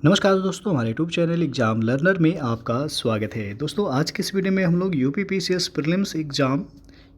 नमस्कार दोस्तों, हमारे यूट्यूब चैनल एग्ज़ाम लर्नर में आपका स्वागत है। दोस्तों, आज के इस वीडियो में हम लोग यूपीपीसीएस प्रीलिम्स एग्ज़ाम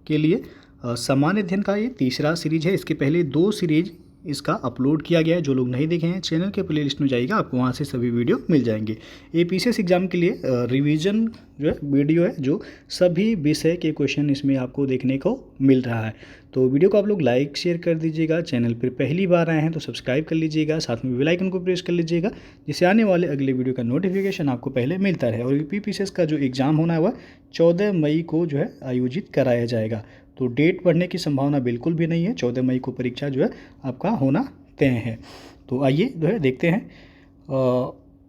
के लिए सामान्य अध्ययन का ये तीसरा सीरीज है। इसके पहले 2 सीरीज इसका अपलोड किया गया है। जो लोग नहीं देखे हैं, चैनल के प्लेलिस्ट में जाइएगा, आपको वहाँ से सभी वीडियो मिल जाएंगे। ये पीसीएस एग्ज़ाम के लिए रिवीजन जो है वीडियो है, जो सभी विषय के क्वेश्चन इसमें आपको देखने को मिल रहा है। तो वीडियो को आप लोग लाइक शेयर कर दीजिएगा। चैनल पर पहली बार आए हैं तो सब्सक्राइब कर लीजिएगा, साथ में बेल आइकन को प्रेस कर लीजिएगा, जिससे आने वाले अगले वीडियो का नोटिफिकेशन आपको पहले मिलता रहे। और यूपीपीसीएस का जो एग्ज़ाम होना है वह 14 मई को जो है आयोजित कराया जाएगा। तो डेट बढ़ने की संभावना बिल्कुल भी नहीं है। 14 मई को परीक्षा जो है आपका होना तय है। तो आइए जो है देखते हैं।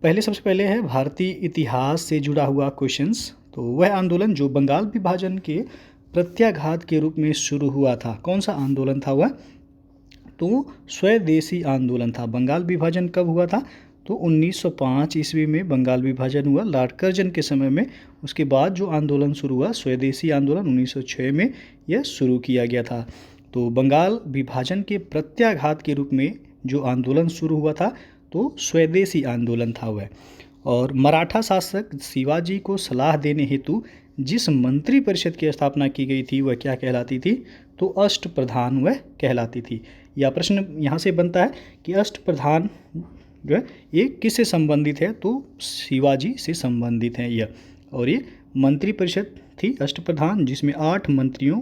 सबसे पहले है भारतीय इतिहास से जुड़ा हुआ क्वेश्चंस। तो वह आंदोलन जो बंगाल विभाजन के प्रत्याघात के रूप में शुरू हुआ था, कौन सा आंदोलन था वह? तो स्वदेशी आंदोलन था। बंगाल विभाजन कब हुआ था? तो 1905 ईस्वी में बंगाल विभाजन हुआ, लॉर्ड कर्जन के समय में। उसके बाद जो आंदोलन शुरू हुआ, स्वदेशी आंदोलन, 1906 में यह शुरू किया गया था। तो बंगाल विभाजन के प्रत्याघात के रूप में जो आंदोलन शुरू हुआ था, तो स्वदेशी आंदोलन था वह। और मराठा शासक शिवाजी को सलाह देने हेतु जिस मंत्री परिषद की स्थापना की गई थी वह क्या कहलाती थी? तो अष्टप्रधान वह कहलाती थी। यह प्रश्न यहाँ से बनता है कि अष्टप्रधान जो है ये किससे संबंधित है? तो शिवाजी से संबंधित है यह। और ये मंत्री परिषद थी अष्टप्रधान, जिसमें 8 मंत्रियों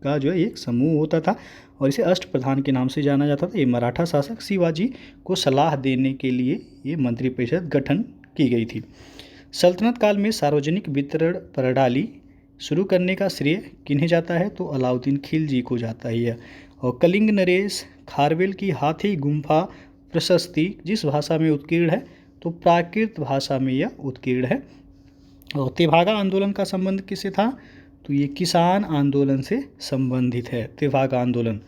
का जो है एक समूह होता था और इसे अष्टप्रधान के नाम से जाना जाता था। ये मराठा शासक शिवाजी को सलाह देने के लिए ये मंत्री परिषद गठन की गई थी। सल्तनत काल में सार्वजनिक वितरण प्रणाली शुरू करने का श्रेय किन्हें जाता है? तो अलाउद्दीन खिलजी को जाता है। और कलिंग नरेश खारवेल की हाथी गुम्फा प्रशस्ति जिस भाषा में उत्कीर्ण है? तो प्राकृत भाषा में यह उत्कीर्ण है। और तेभागा आंदोलन का संबंध किससे था? तो ये किसान आंदोलन से संबंधित है, तेभागा आंदोलन।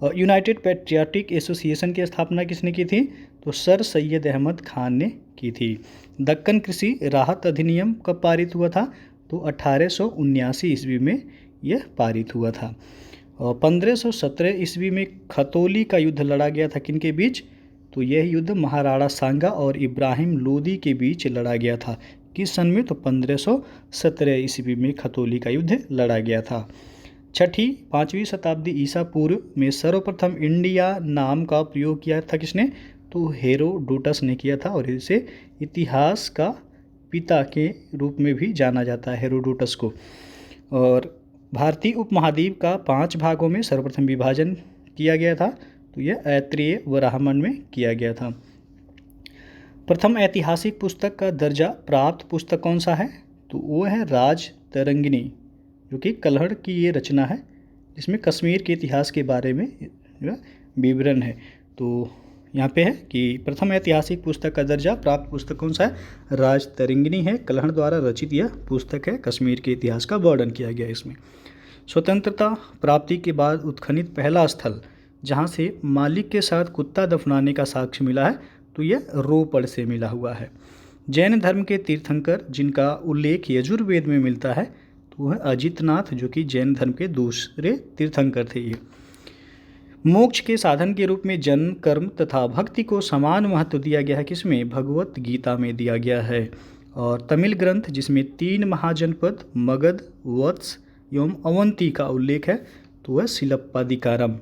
और यूनाइटेड पैट्रियाटिक एसोसिएशन की स्थापना किसने की थी? तो सर सैयद अहमद खान ने की थी। दक्कन कृषि राहत अधिनियम कब पारित हुआ था? तो 1879 ईस्वी में यह पारित हुआ था। और 1517 ईस्वी में खतौली का युद्ध लड़ा गया था किन के बीच? तो यह युद्ध महाराणा सांगा और इब्राहिम लोदी के बीच लड़ा गया था। किस सन में? तो 1517 ईस्वी में खतौली का युद्ध लड़ा गया था। 5वीं शताब्दी ईसा पूर्व में सर्वप्रथम इंडिया नाम का प्रयोग किया था किसने? तो हेरोडोटस ने किया था। और इसे इतिहास का पिता के रूप में भी जाना जाता है, हेरोडोटस को। और भारतीय उपमहाद्वीप का 5 भागों में सर्वप्रथम विभाजन किया गया था। तो यह ऐत्रेय वराहमन में किया गया था। प्रथम ऐतिहासिक पुस्तक का दर्जा प्राप्त पुस्तक कौन सा है? तो वो है राज तरंगिणी, जो कि कल्हड़ की ये रचना है, जिसमें कश्मीर के इतिहास के बारे में विवरण है। तो यहाँ पे है कि प्रथम ऐतिहासिक पुस्तक का दर्जा प्राप्त पुस्तक कौन सा है? राज तरंगिणी है। कल्हड़ द्वारा रचित यह पुस्तक है, कश्मीर के इतिहास का वर्णन किया गया इसमें। स्वतंत्रता प्राप्ति के बाद उत्खनित पहला स्थल जहाँ से मालिक के साथ कुत्ता दफनाने का साक्ष्य मिला है, तो यह रोपड़ से मिला हुआ है। जैन धर्म के तीर्थंकर जिनका उल्लेख यजुर्वेद में मिलता है, तो वह अजितनाथ, जो कि जैन धर्म के दूसरे तीर्थंकर थे ये। मोक्ष के साधन के रूप में जन्म, कर्म तथा भक्ति को समान महत्व दिया गया है किसमें? भगवत गीता में दिया गया है। और तमिल ग्रंथ जिसमें 3 महाजनपद मगध, वत्स एवं अवंती का उल्लेख है, तो वह सिलप्पादिकारम।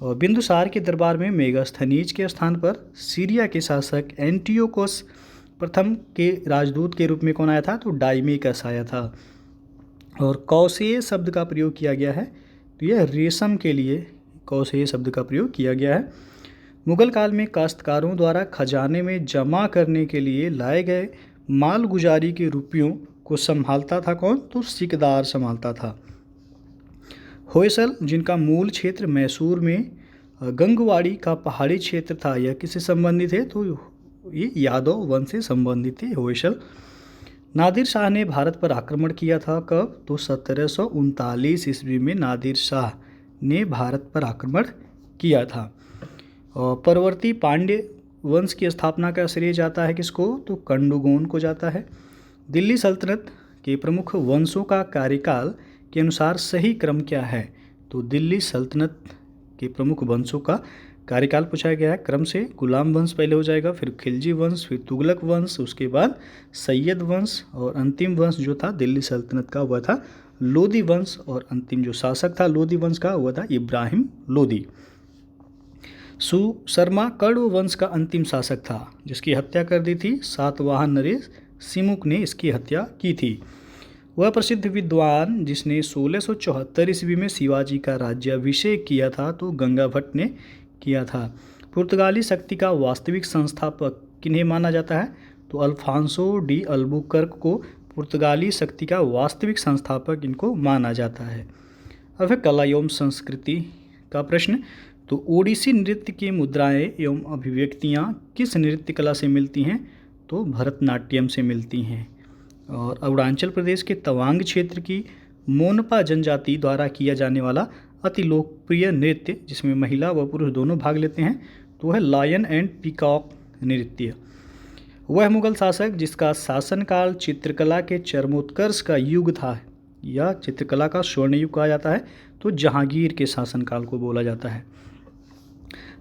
और बिंदुसार के दरबार में मेगास्थनीज के स्थान पर सीरिया के शासक एंटियोकोस प्रथम के राजदूत के रूप में कौन आया था? तो डाइमेकस आया था। और कौशेय शब्द का प्रयोग किया गया है, तो यह रेशम के लिए कौशेय शब्द का प्रयोग किया गया है। मुगल काल में काश्तकारों द्वारा खजाने में जमा करने के लिए लाए गए मालगुजारी के रुपयों को संभालता था कौन? तो सिकदार संभालता था। होयसल जिनका मूल क्षेत्र मैसूर में गंगवाड़ी का पहाड़ी क्षेत्र था, यह किससे संबंधित है? तो ये यादव वंश से संबंधित थे होयसल। नादिर शाह ने भारत पर आक्रमण किया था कब? तो 1739 ईस्वी में नादिर शाह ने भारत पर आक्रमण किया था। और परवर्ती पांड्य वंश की स्थापना का श्रेय जाता है किसको? तो कंडुगोन को जाता है। दिल्ली सल्तनत के प्रमुख वंशों का कार्यकाल के अनुसार सही क्रम क्या है? तो दिल्ली सल्तनत के प्रमुख वंशों का कार्यकाल पूछा गया है क्रम से, गुलाम वंश पहले हो जाएगा, फिर खिलजी वंश, फिर तुगलक वंश, उसके बाद सैयद वंश, और अंतिम वंश जो था दिल्ली सल्तनत का हुआ था लोदी वंश, और अंतिम जो शासक था लोदी वंश का हुआ था इब्राहिम लोदी। सुशर्मा कण्व वंश का अंतिम शासक था जिसकी हत्या कर दी थी सातवाहन नरेश सिमुक ने इसकी हत्या की थी। वह प्रसिद्ध विद्वान जिसने 1674 ईस्वी में शिवाजी का राज्याभिषेक किया था तो गंगा भट्ट ने किया था। पुर्तगाली शक्ति का वास्तविक संस्थापक किन्हें माना जाता है? तो अल्फांसो डी अल्बुकर्क को पुर्तगाली शक्ति का वास्तविक संस्थापक इनको माना जाता है। अब है कला एवं संस्कृति का प्रश्न। तो ओडिसी नृत्य की मुद्राएं एवं अभिव्यक्तियाँ किस नृत्य कला से मिलती हैं? तो भरतनाट्यम से मिलती हैं। और अरुणाचल प्रदेश के तवांग क्षेत्र की मोनपा जनजाति द्वारा किया जाने वाला अति लोकप्रिय नृत्य जिसमें महिला व पुरुष दोनों भाग लेते हैं तो वह लायन एंड पीकॉक नृत्य। वह मुगल शासक जिसका शासनकाल चित्रकला के चरमोत्कर्ष का युग था या चित्रकला का स्वर्ण युग कहा जाता है तो जहांगीर के शासनकाल को बोला जाता है।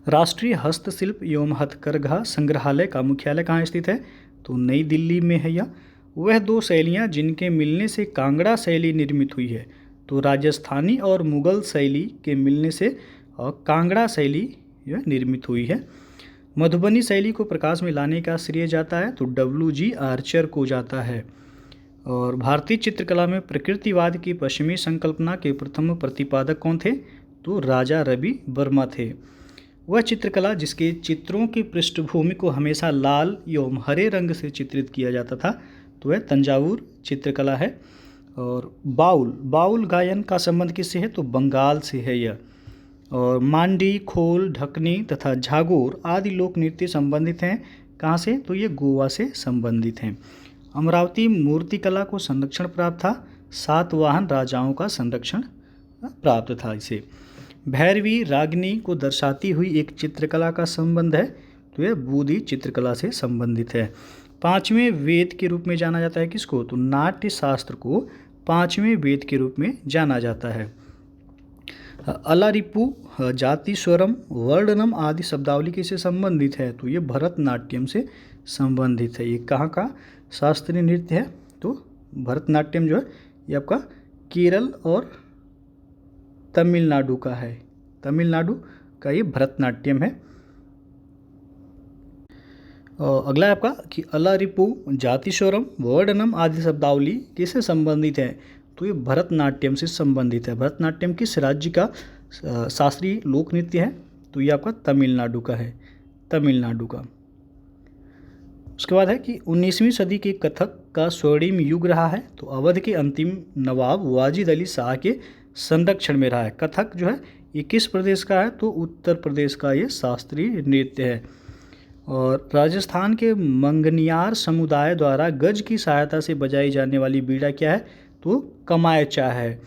राष्ट्रीय हस्तशिल्प एवं हथकरघा संग्रहालय का मुख्यालय कहाँ स्थित है? तो नई दिल्ली में है। या वह दो शैलियाँ जिनके मिलने से कांगड़ा शैली निर्मित हुई है तो राजस्थानी और मुगल शैली के मिलने से कांगड़ा शैली निर्मित हुई है। मधुबनी शैली को प्रकाश में लाने का श्रेय जाता है तो WG आर्चर को जाता है। और भारतीय चित्रकला में प्रकृतिवाद की पश्चिमी संकल्पना के प्रथम प्रतिपादक कौन थे? तो राजा रवि वर्मा थे। वह चित्रकला जिसके चित्रों की पृष्ठभूमि को हमेशा लाल एवं हरे रंग से चित्रित किया जाता था तो वह तंजावुर चित्रकला है। और बाउल गायन का संबंध किससे है? तो बंगाल से है यह। और मांडी, खोल, ढकनी तथा झागोर आदि लोक नृत्य संबंधित हैं कहाँ से? तो ये गोवा से संबंधित हैं। अमरावती मूर्तिकला को संरक्षण प्राप्त था, सातवाहन राजाओं का संरक्षण प्राप्त था इसे। भैरवी रागिनी को दर्शाती हुई एक चित्रकला का संबंध है तो यह बूदी चित्रकला से संबंधित है। पांचवें वेद के रूप में जाना जाता है किसको? तो नाट्य शास्त्र को पांचवें वेद के रूप में जाना जाता है। अलारिपु, जाति, स्वरम, वर्णनम आदि शब्दावली किससे संबंधित है? तो ये भरतनाट्यम से संबंधित है। ये कहाँ का शास्त्रीय नृत्य है? तो भरतनाट्यम जो है ये आपका केरल और तमिलनाडु का है। तमिलनाडु का ये भरतनाट्यम है। और अगला है आपका कि अलारिपु, जाति, स्वरम, वर्णनम आदि शब्दावली किससे संबंधित है? तो ये भरतनाट्यम से संबंधित है। भरतनाट्यम किस राज्य का शास्त्रीय लोक नृत्य है? तो ये आपका तमिलनाडु का है, तमिलनाडु का। उसके बाद है कि 19वीं सदी के कथक का स्वर्णिम युग रहा है तो अवध के अंतिम नवाब वाजिद अली शाह के संरक्षण में रहा है। कथक जो है ये किस प्रदेश का है? तो उत्तर प्रदेश का ये शास्त्रीय नृत्य है। और राजस्थान के मंगनियार समुदाय द्वारा गज की सहायता से बजाई जाने वाली बीड़ा क्या है? तो कमायचा है।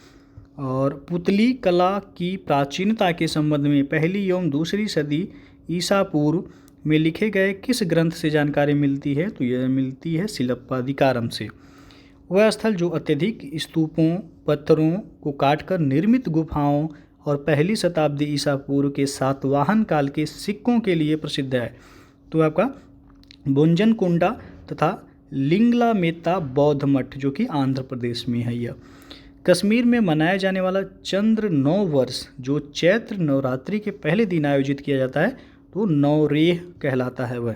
और पुतली कला की प्राचीनता के संबंध में पहली एवं दूसरी सदी ईसा पूर्व में लिखे गए किस ग्रंथ से जानकारी मिलती है? तो यह मिलती है शिल्पाधिकारम से। वह स्थल जो अत्यधिक स्तूपों, पत्थरों को काटकर निर्मित गुफाओं और पहली शताब्दी ईसा पूर्व के सातवाहन काल के सिक्कों के लिए प्रसिद्ध है तो आपका बुंजनकुंडा तथा लिंगलामेत्ता बौद्ध मठ जो कि आंध्र प्रदेश में है। यह कश्मीर में मनाया जाने वाला चंद्र नौ वर्ष जो चैत्र नवरात्रि के पहले दिन आयोजित किया जाता है तो नौरेह कहलाता है वह।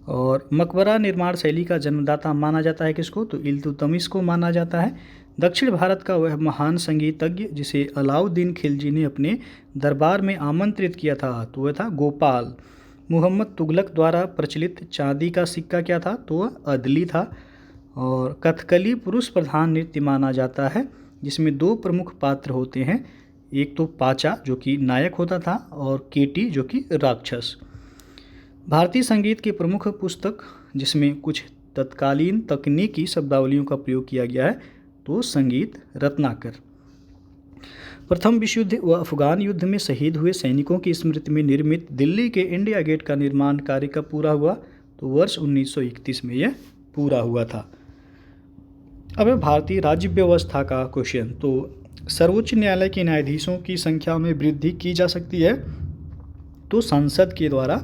और मकबरा निर्माण शैली का जन्मदाता माना जाता है किसको? तो इल्तुतमिश को माना जाता है। दक्षिण भारत का वह महान संगीतज्ञ जिसे अलाउद्दीन खिलजी ने अपने दरबार में आमंत्रित किया था तो वह था गोपाल। मुहम्मद तुगलक द्वारा प्रचलित चांदी का सिक्का क्या था? तो वह अदली था। और कथकली पुरुष प्रधान नृत्य माना जाता है जिसमें दो प्रमुख पात्र होते हैं, एक तो पाचा जो कि नायक होता था और केटी जो कि राक्षस। भारतीय संगीत की प्रमुख पुस्तक जिसमें कुछ तत्कालीन तकनीकी शब्दावलियों का प्रयोग किया गया है तो संगीत रत्नाकर। प्रथम विश्व युद्ध व अफगान युद्ध में शहीद हुए सैनिकों की स्मृति में निर्मित दिल्ली के इंडिया गेट का निर्माण कार्य कब पूरा हुआ? तो वर्ष 1931 में यह पूरा हुआ था। अब भारतीय राज्य व्यवस्था का क्वेश्चन। तो सर्वोच्च न्यायालय के न्यायाधीशों की संख्या में वृद्धि की जा सकती है तो संसद के द्वारा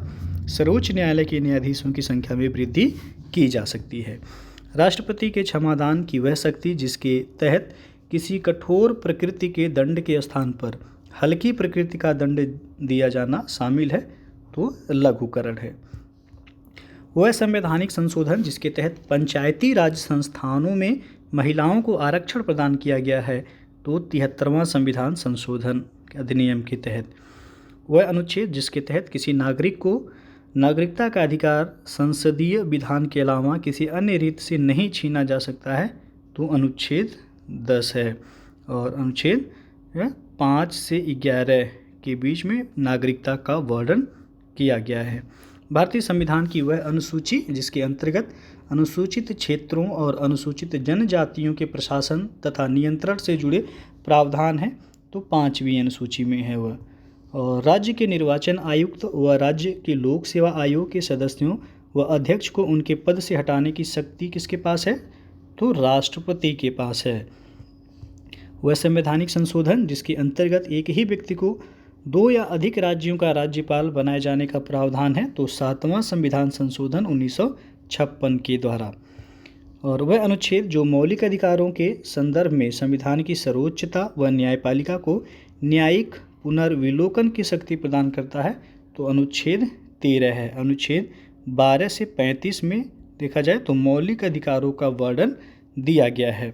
सर्वोच्च न्यायालय के न्यायाधीशों की संख्या में वृद्धि की जा सकती है। राष्ट्रपति के क्षमादान की वह शक्ति जिसके तहत किसी कठोर प्रकृति के दंड के स्थान पर हल्की प्रकृति का दंड दिया जाना शामिल है, तो लघुकरण है। वह संवैधानिक संशोधन जिसके तहत पंचायती राज संस्थानों में महिलाओं को आरक्षण प्रदान किया गया है, तो 73वां संविधान संशोधन अधिनियम के तहत। वह अनुच्छेद जिसके तहत किसी नागरिक को नागरिकता का अधिकार संसदीय विधान के अलावा किसी अन्य रीति से नहीं छीना जा सकता है, तो अनुच्छेद 10 है। और अनुच्छेद 5 से 11 के बीच में नागरिकता का वर्णन किया गया है। भारतीय संविधान की वह अनुसूची जिसके अंतर्गत अनुसूचित क्षेत्रों और अनुसूचित जनजातियों के प्रशासन तथा नियंत्रण से जुड़े प्रावधान हैं, तो 5वीं अनुसूची में है वह। और राज्य के निर्वाचन आयुक्त व राज्य के लोक सेवा आयोग के सदस्यों व अध्यक्ष को उनके पद से हटाने की शक्ति किसके पास है, तो राष्ट्रपति के पास है। वह संवैधानिक संशोधन जिसके अंतर्गत एक ही व्यक्ति को 2 या अधिक राज्यों का राज्यपाल बनाए जाने का प्रावधान है, तो 7वां संविधान संशोधन 1956 के द्वारा। और वह अनुच्छेद जो मौलिक अधिकारों के संदर्भ में संविधान की सर्वोच्चता व न्यायपालिका को न्यायिक पुनर्विलोकन की शक्ति प्रदान करता है, तो अनुच्छेद 13 है। अनुच्छेद 12 से 35 में देखा जाए तो मौलिक अधिकारों का वर्णन दिया गया है।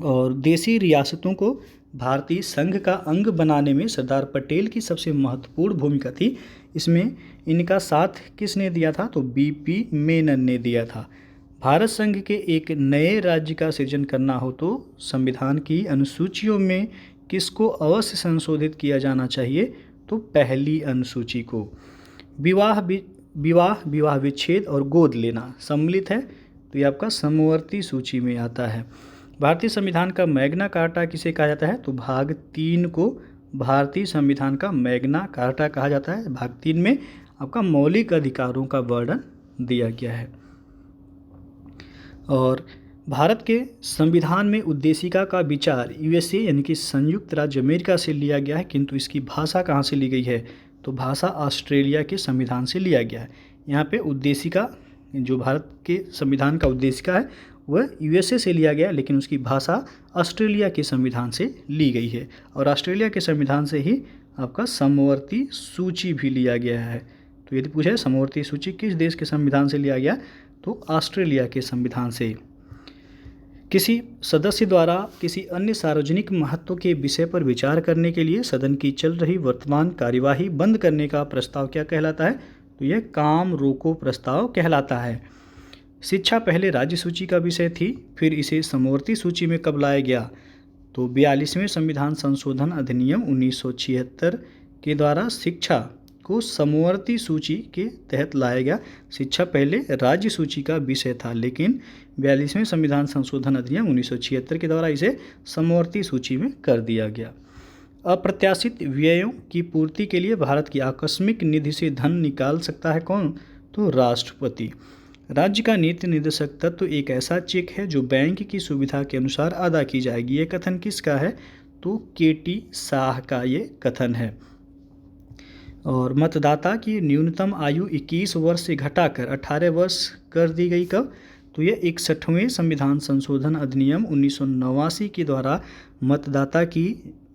और देशी रियासतों को भारतीय संघ का अंग बनाने में सरदार पटेल की सबसे महत्वपूर्ण भूमिका थी। इसमें इनका साथ किसने दिया था, तो बीपी मेनन ने दिया था। भारत संघ के एक नए राज्य का सृजन करना हो तो संविधान की अनुसूचियों में किसको अवश्य संशोधित किया जाना चाहिए, तो पहली अनुसूची को। विवाह विच्छेद और गोद लेना सम्मिलित है, तो ये आपका समवर्ती सूची में आता है। भारतीय संविधान का मैग्ना कार्टा किसे कहा जाता है, तो भाग 3 को भारतीय संविधान का मैग्ना कार्टा कहा जाता है। भाग 3 में आपका मौलिक अधिकारों का वर्णन दिया गया है। और भारत के संविधान में उद्देशिका का विचार यूएसए यानी कि संयुक्त राज्य अमेरिका से लिया गया है, किंतु इसकी भाषा कहाँ से ली गई है, तो भाषा ऑस्ट्रेलिया के संविधान से लिया गया है। यहाँ पे उद्देशिका जो भारत के संविधान का उद्देशिका है वह यूएसए से लिया गया, लेकिन उसकी भाषा ऑस्ट्रेलिया के संविधान से ली गई है। और ऑस्ट्रेलिया के संविधान से ही आपका समवर्ती सूची भी लिया गया है। तो यदि पूछे समवर्ती सूची किस देश के संविधान से लिया गया, तो ऑस्ट्रेलिया के संविधान से। किसी सदस्य द्वारा किसी अन्य सार्वजनिक महत्व के विषय पर विचार करने के लिए सदन की चल रही वर्तमान कार्यवाही बंद करने का प्रस्ताव क्या कहलाता है, तो यह काम रोको प्रस्ताव कहलाता है। शिक्षा पहले राज्य सूची का विषय थी, फिर इसे समवर्ती सूची में कब लाया गया, तो 42वें संविधान संशोधन अधिनियम 1976 के द्वारा शिक्षा को समवर्ती सूची के तहत लाया गया। शिक्षा पहले राज्य सूची का विषय था, लेकिन 42वें संविधान संशोधन अधिनियम 1976 के द्वारा इसे समवर्ती सूची में कर दिया गया। अप्रत्याशित व्ययों की पूर्ति के लिए भारत की आकस्मिक निधि से धन निकाल सकता है कौन, तो राष्ट्रपति। राज्य का नीति निर्देशक तत्व एक ऐसा चेक है जो बैंक की सुविधा के अनुसार अदा की जाएगी। ये कथन किसका है, तो केटी शाह का ये कथन है। और मतदाता की न्यूनतम आयु 21 वर्ष से घटाकर 18 वर्ष कर दी गई कब, तो यह 61वें संविधान संशोधन अधिनियम 1989 के द्वारा मतदाता की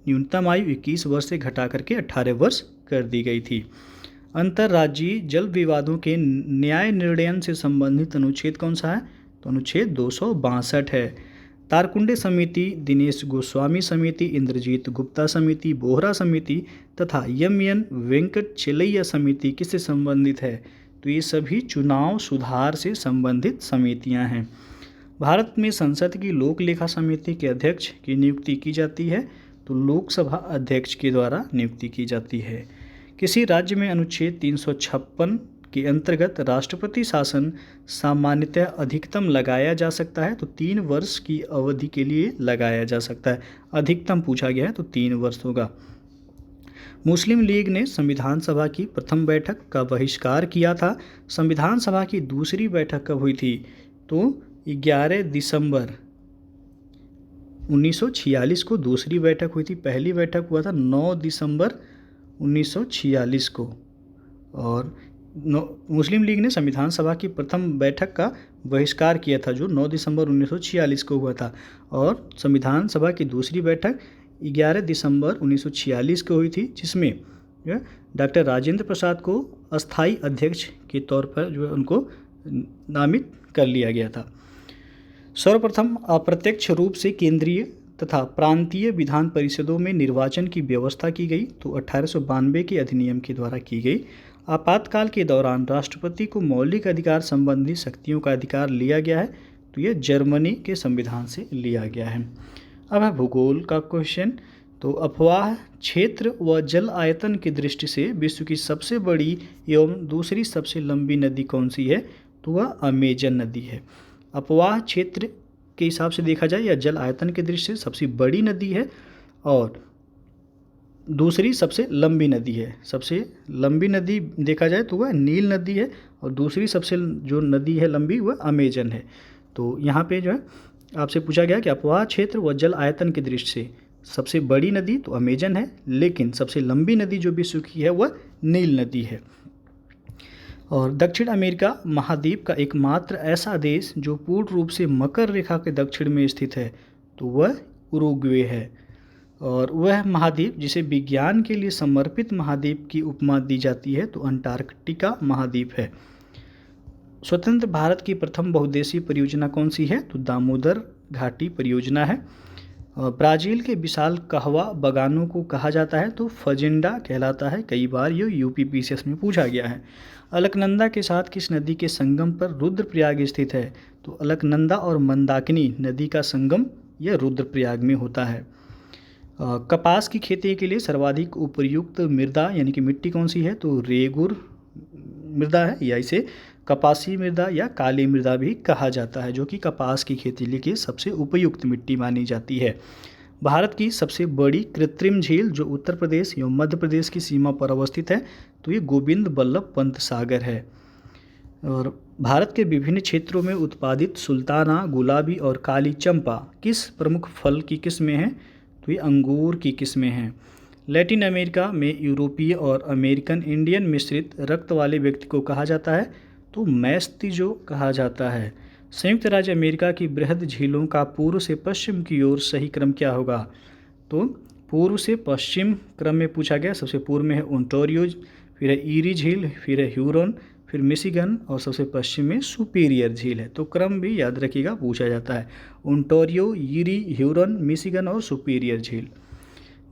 न्यूनतम आयु 21 वर्ष से घटा करके 18 वर्ष कर दी गई थी। अंतर्राज्यीय जल विवादों के न्याय निर्णयन से संबंधित अनुच्छेद कौन सा है, तो अनुच्छेद 262 है। तारकुंडे समिति, दिनेश गोस्वामी समिति, इंद्रजीत गुप्ता समिति, बोहरा समिति तथा एम वेंकट चेलैया समिति किससे संबंधित है, तो ये सभी चुनाव सुधार से संबंधित समितियां हैं। भारत में संसद की लोक लेखा समिति के अध्यक्ष की नियुक्ति की जाती है, तो लोकसभा अध्यक्ष के द्वारा नियुक्ति की जाती है। किसी राज्य में अनुच्छेद 356 के अंतर्गत राष्ट्रपति शासन सामान्यतः अधिकतम लगाया जा सकता है, तो 3 वर्ष की अवधि के लिए लगाया जा सकता है। अधिकतम पूछा गया है तो 3 वर्ष होगा। मुस्लिम लीग ने संविधान सभा की प्रथम बैठक का बहिष्कार किया था। संविधान सभा की दूसरी बैठक कब हुई थी, तो 11 दिसंबर 1946 को दूसरी बैठक हुई थी। पहली बैठक हुआ था 9 दिसंबर 1946 को। और मुस्लिम लीग ने संविधान सभा की प्रथम बैठक का बहिष्कार किया था जो 9 दिसंबर 1946 को हुआ था, और संविधान सभा की दूसरी बैठक 11 दिसंबर 1946 को हुई थी, जिसमें डॉक्टर राजेंद्र प्रसाद को अस्थायी अध्यक्ष के तौर पर जो है उनको नामित कर लिया गया था। सर्वप्रथम अप्रत्यक्ष रूप से केंद्रीय तथा प्रांतीय विधान परिषदों में निर्वाचन की व्यवस्था की गई तो 1892 के अधिनियम के द्वारा की गई। आपातकाल के दौरान राष्ट्रपति को मौलिक अधिकार संबंधी शक्तियों का अधिकार लिया गया है, तो यह जर्मनी के संविधान से लिया गया है। अब है भूगोल का क्वेश्चन। तो अफवाह क्षेत्र व जल आयतन की दृष्टि से विश्व की सबसे बड़ी एवं दूसरी सबसे लंबी नदी कौन सी है, तो वह अमेजन नदी है। अफवाह क्षेत्र के हिसाब से देखा जाए या जल आयतन की दृष्टि से सबसे बड़ी नदी है और दूसरी सबसे लंबी नदी है। सबसे लंबी नदी देखा जाए तो वह नील नदी है और दूसरी सबसे जो नदी है लंबी वह अमेजन है। तो यहाँ पे जो है आपसे पूछा गया कि अफवाह क्षेत्र व जल आयतन की दृष्टि से सबसे बड़ी नदी तो अमेजन है, लेकिन सबसे लंबी नदी जो विश्व की है वह नील नदी है। और दक्षिण अमेरिका महाद्वीप का एकमात्र ऐसा देश जो पूर्ण रूप से मकर रेखा के दक्षिण में स्थित है तो वह उरुग्वे है। और वह महाद्वीप जिसे विज्ञान के लिए समर्पित महाद्वीप की उपमा दी जाती है तो अंटार्कटिका महाद्वीप है। स्वतंत्र भारत की प्रथम बहुउद्देशीय परियोजना कौन सी है, तो दामोदर घाटी परियोजना है। ब्राज़ील के विशाल कहवा बागानों को कहा जाता है तो फजेंडा कहलाता है। कई बार ये यूपीपीसीएस में पूछा गया है। अलकनंदा के साथ किस नदी के संगम पर रुद्रप्रयाग स्थित है, तो अलकनंदा और मंदाकिनी नदी का संगम यह रुद्रप्रयाग में होता है। कपास की खेती के लिए सर्वाधिक उपयुक्त मृदा यानी कि मिट्टी कौन सी है, तो रेगुर मृदा है, या इसे कपासी मृदा या काली मृदा भी कहा जाता है, जो कि कपास की खेती के लिए सबसे उपयुक्त मिट्टी मानी जाती है। भारत की सबसे बड़ी कृत्रिम झील जो उत्तर प्रदेश एवं मध्य प्रदेश की सीमा पर अवस्थित है तो ये गोविंद बल्लभ पंत सागर है। और भारत के विभिन्न क्षेत्रों में उत्पादित सुल्ताना, गुलाबी और काली चंपा किस प्रमुख फल की किस्में हैं, तो ये अंगूर की किस्में हैं। लैटिन अमेरिका में यूरोपीय और अमेरिकन इंडियन मिश्रित रक्त वाले व्यक्ति को कहा जाता है तो मैस्तीजो कहा जाता है। संयुक्त राज्य अमेरिका की बृहद झीलों का पूर्व से पश्चिम की ओर सही क्रम क्या होगा, तो पूर्व से पश्चिम क्रम में पूछा गया। सबसे पूर्व में है ओंटारियो, फिर है ईरी झील, फिर है ह्यूरन, फिर मिशिगन और सबसे पश्चिम में सुपीरियर झील है। तो क्रम भी याद रखिएगा, पूछा जाता है ओंटारियो, ईरी, ह्यूरन, मिशिगन और सुपीरियर झील।